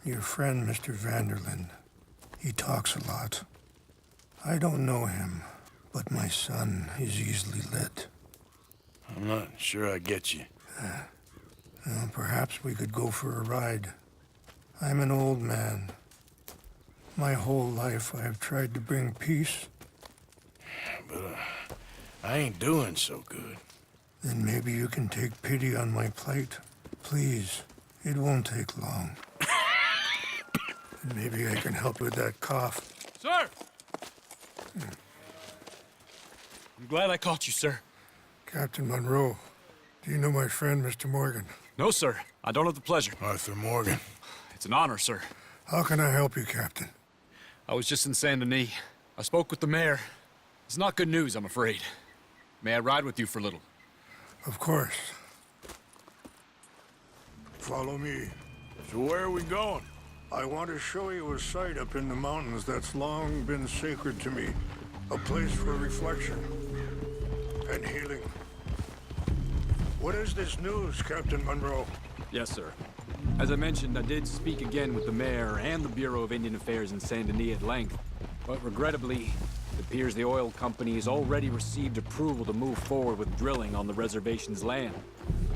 your friend, Mr. Vanderlyn, he talks a lot. I don't know him, but my son is easily led. I'm not sure I get you. Well, perhaps we could go for a ride. I'm an old man. My whole life I have tried to bring peace. But I ain't doing so good. Then maybe you can take pity on my plight. Please, it won't take long. And maybe I can help with that cough. Sir! I'm glad I caught you, sir. Captain Monroe, do you know my friend, Mr. Morgan? No, sir. I don't have the pleasure. Arthur Morgan. It's an honor, sir. How can I help you, Captain? I was just in Saint Denis. I spoke with the mayor. It's not good news, I'm afraid. May I ride with you for a little? Of course. Follow me. So where are we going? I want to show you a site up in the mountains that's long been sacred to me. A place for reflection and healing. What is this news, Captain Monroe? Yes, sir. As I mentioned, I did speak again with the mayor and the Bureau of Indian Affairs in Saint Denis at length. But regrettably, it appears the oil company has already received approval to move forward with drilling on the reservation's land.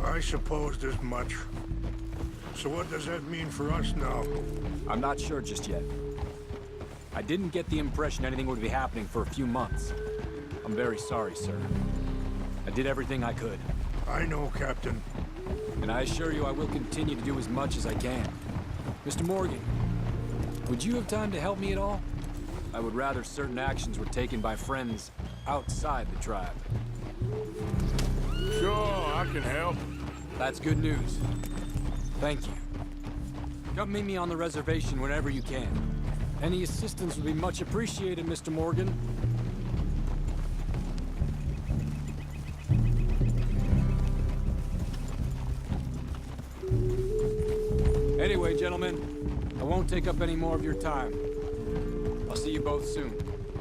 I supposed as much. So what does that mean for us now? I'm not sure just yet. I didn't get the impression anything would be happening for a few months. I'm very sorry, sir. I did everything I could. I know, Captain. And I assure you I will continue to do as much as I can. Mr. Morgan, would you have time to help me at all? I would rather certain actions were taken by friends outside the tribe. Sure, I can help. That's good news. Thank you. Come meet me on the reservation whenever you can. Any assistance would be much appreciated, Mr. Morgan. Anyway, gentlemen, I won't take up any more of your time. I'll see you both soon.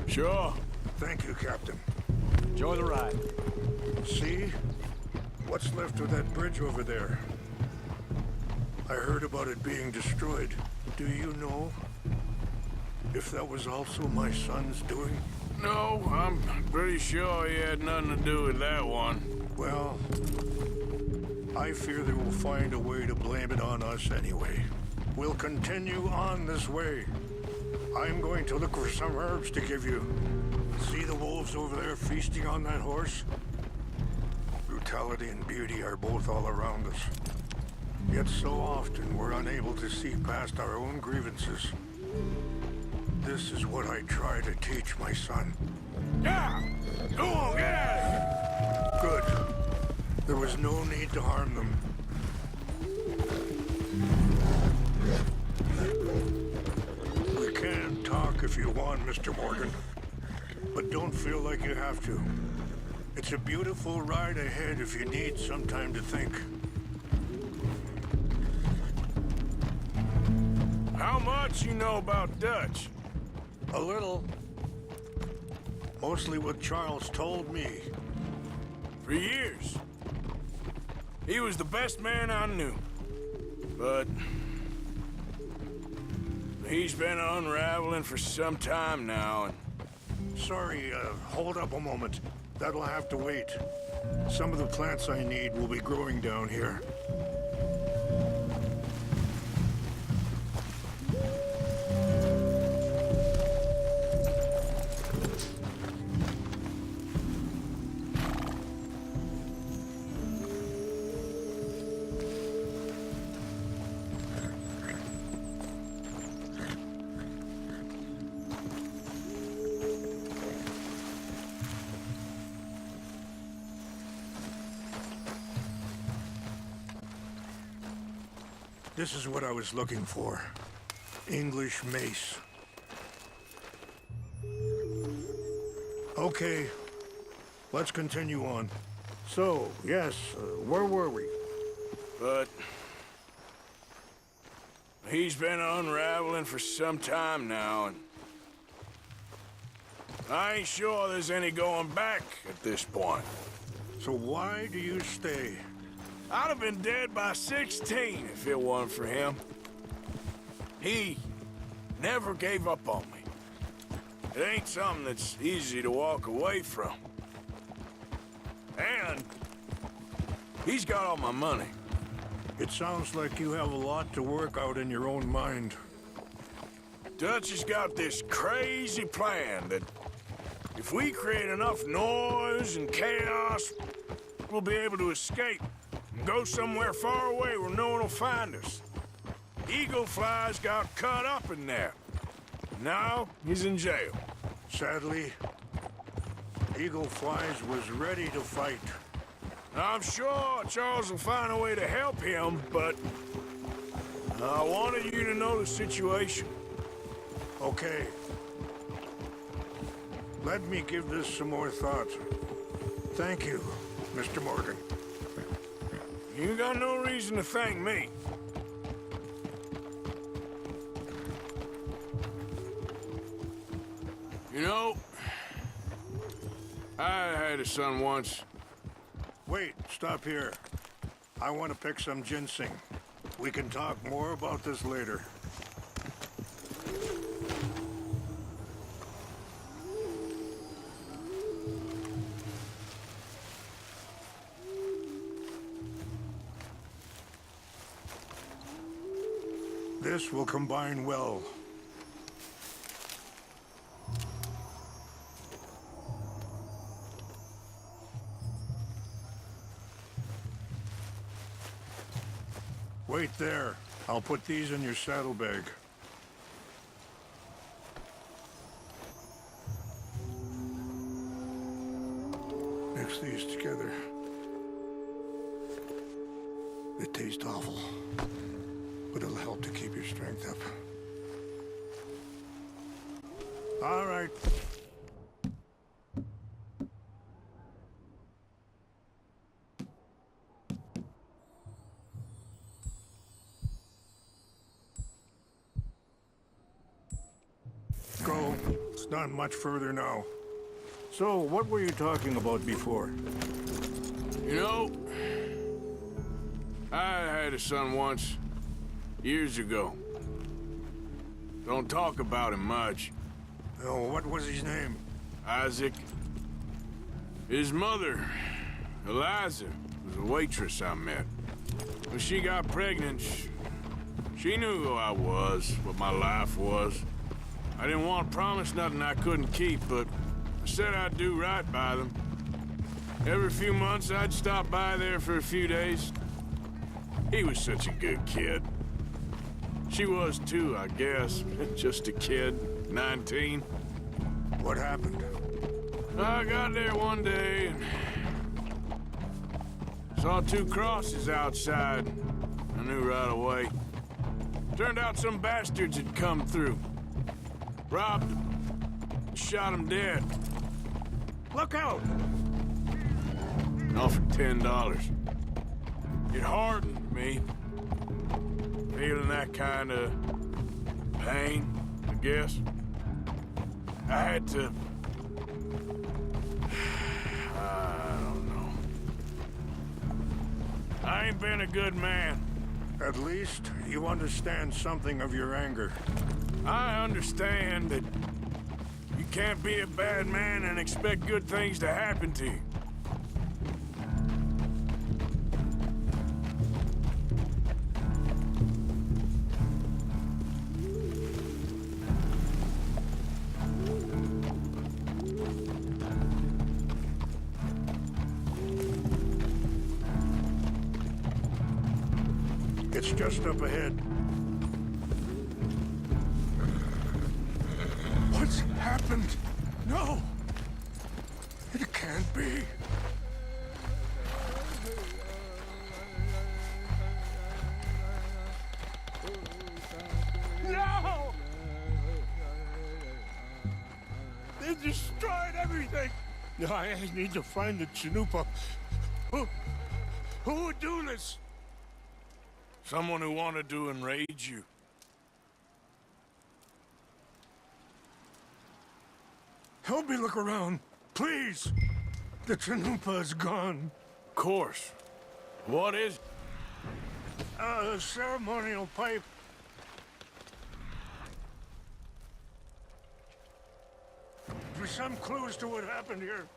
Sure. Thank you, Captain. Enjoy the ride. See? What's left of that bridge over there? I heard about it being destroyed. Do you know if that was also my son's doing? No, I'm pretty sure he had nothing to do with that one. Well, I fear they will find a way to blame it on us anyway. We'll continue on this way. I'm going to look for some herbs to give you. See the wolves over there feasting on that horse? Brutality and beauty are both all around us. Yet so often we're unable to see past our own grievances. This is what I try to teach my son. Yeah! Go on, get out of here! Good. There was no need to harm them. We can talk if you want, Mr. Morgan. But don't feel like you have to. It's a beautiful ride ahead if you need some time to think. How much you know about Dutch? A little. Mostly what Charles told me. For years. He was the best man I knew. But he's been unraveling for some time now, and... Sorry, hold up a moment. That'll have to wait. Some of the plants I need will be growing down here. This is what I was looking for. English mace. Okay, let's continue on. So, yes, where were we? But he's been unraveling for some time now, and I ain't sure there's any going back at this point. So why do you stay? I'd have been dead by 16 if it wasn't for him. He never gave up on me. It ain't something that's easy to walk away from. And he's got all my money. It sounds like you have a lot to work out in your own mind. Dutch has got this crazy plan that if we create enough noise and chaos, we'll be able to escape. Go somewhere far away where no one will find us. Eagle Fly's got caught up in there. Now he's in jail. Sadly, Eagle Flies was ready to fight. I'm sure Charles will find a way to help him, but I wanted you to know the situation. Okay. Let me give this some more thought. Thank you, Mr. Morgan. You got no reason to thank me. You know, I had a son once. Wait, stop here. I want to pick some ginseng. We can talk more about this later. This will combine well. Wait there. I'll put these in your saddlebag. Mix these together. They taste awful, but it'll help to keep your strength up. All right. Go. It's not much further now. So, what were you talking about before? You know, I had a son once, years ago. Don't talk about him much. Oh, what was his name? Isaac. His mother, Eliza, was a waitress I met. When she got pregnant, she knew who I was, what my life was. I didn't want to promise nothing I couldn't keep, but I said I'd do right by them. Every few months, I'd stop by there for a few days. He was such a good kid. She was too, I guess. Just a kid, 19. What happened? I got there one day and saw two crosses outside. I knew right away. Turned out some bastards had come through. Robbed him, shot him dead. Look out! Offered $10. It hardened me. Feeling that kind of Pain, I guess. I had to... I don't know. I ain't been a good man. At least you understand something of your anger. I understand that you can't be a bad man and expect good things to happen to you. It's just up ahead. What's happened? No! It can't be. No! They destroyed everything! No, I need to find the Chanupa. Who would do this? Someone who wanted to enrage you. Help me look around, please. The Chanupa is gone. Of course. What is? A ceremonial pipe. For some clues to what happened here.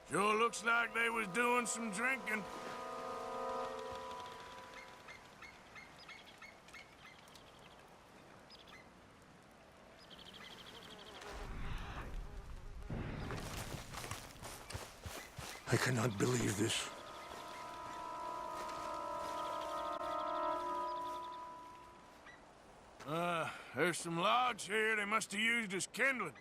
Sure looks like they was doing some drinking. I cannot believe this. There's some logs here they must have used as kindling.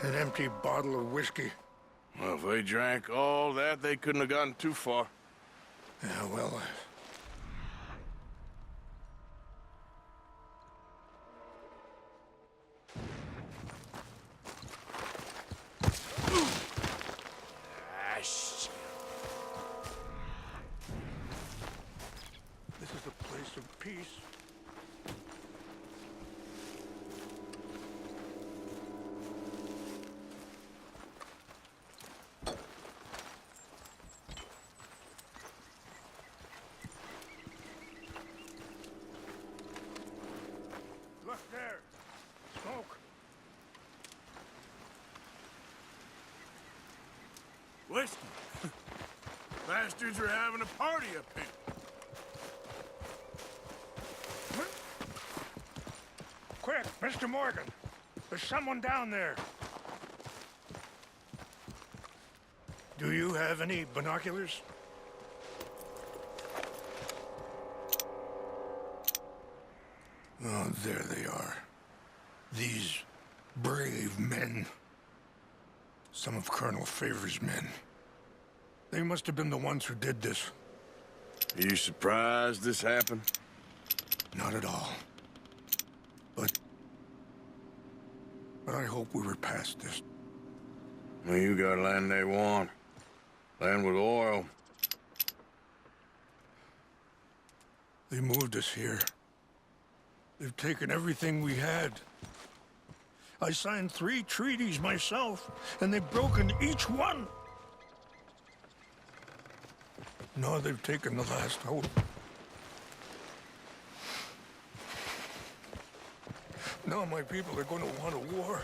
An empty bottle of whiskey. Well, if they drank all that, they couldn't have gotten too far. Yeah, well... This is a place of peace. Look there! Smoke! Whiskey. Bastards are having a party up here. Quick, Mr. Morgan! There's someone down there. Do you have any binoculars? Oh, there they are. These brave men. Some of Colonel Favor's men. They must have been the ones who did this. Are you surprised this happened? Not at all. But I hope we were past this. Well, you got land they want. Land with oil. They moved us here. They've taken everything we had. I signed 3 treaties myself, and they've broken each one. Now they've taken the last hope. Now my people are going to want a war.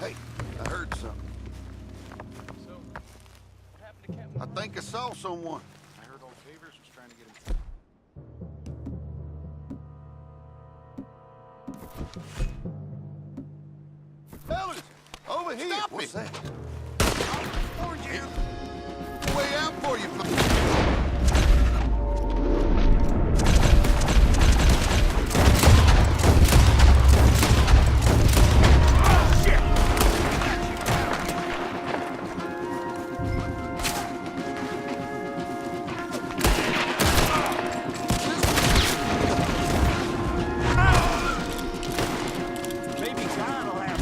Hey, I heard something. I think I saw someone. I heard old Favors was trying to get him. Fellas, over here. Stop What's it. that? For you. Way out for you. Maybe God will have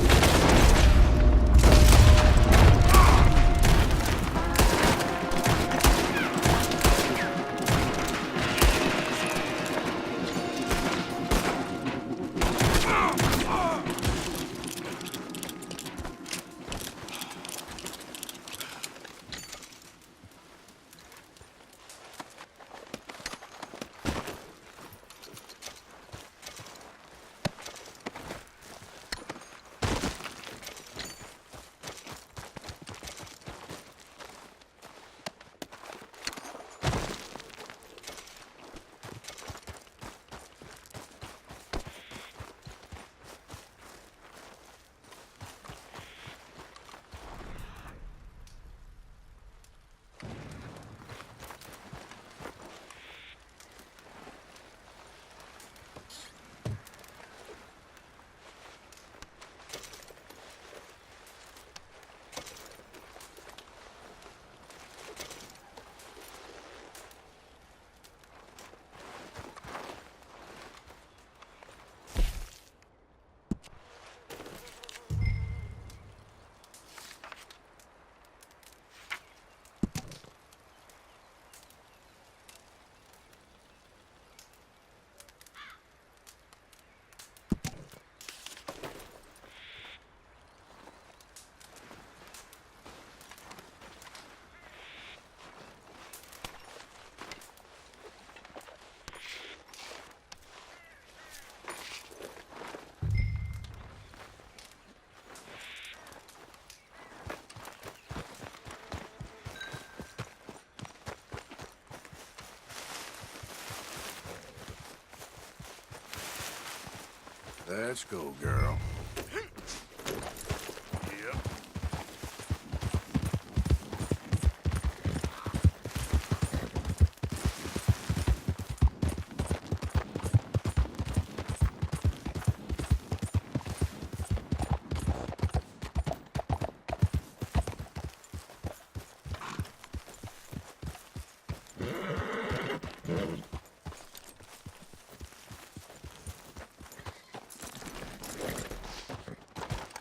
Let's go, girl.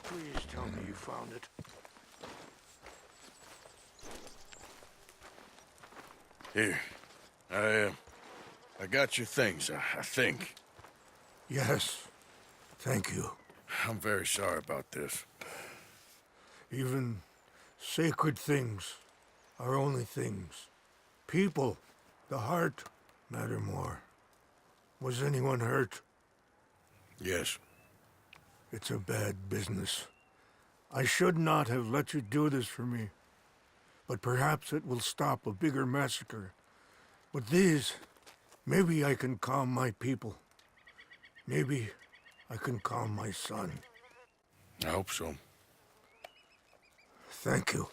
Please tell me you found it. Here. I got your things, I think. Yes. Thank you. I'm very sorry about this. Even sacred things are only things. People, the heart, matter more. Was anyone hurt? Yes. It's a bad business. I should not have let you do this for me. But perhaps it will stop a bigger massacre. With these, maybe I can calm my people. Maybe I can calm my son. I hope so. Thank you.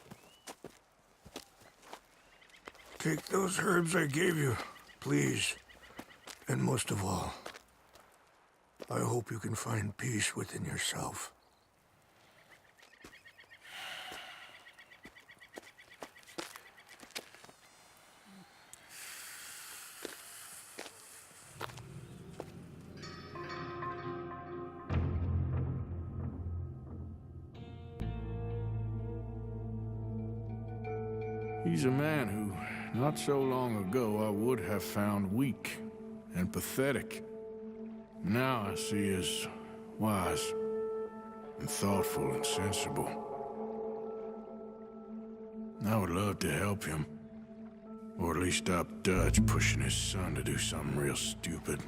Take those herbs I gave you, please. And most of all, I hope you can find peace within yourself. He's a man who, not so long ago, I would have found weak and pathetic. Now I see as wise and thoughtful and sensible. I would love to help him. Or at least stop Dutch pushing his son to do something real stupid.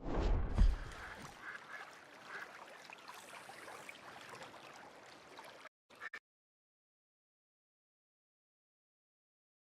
You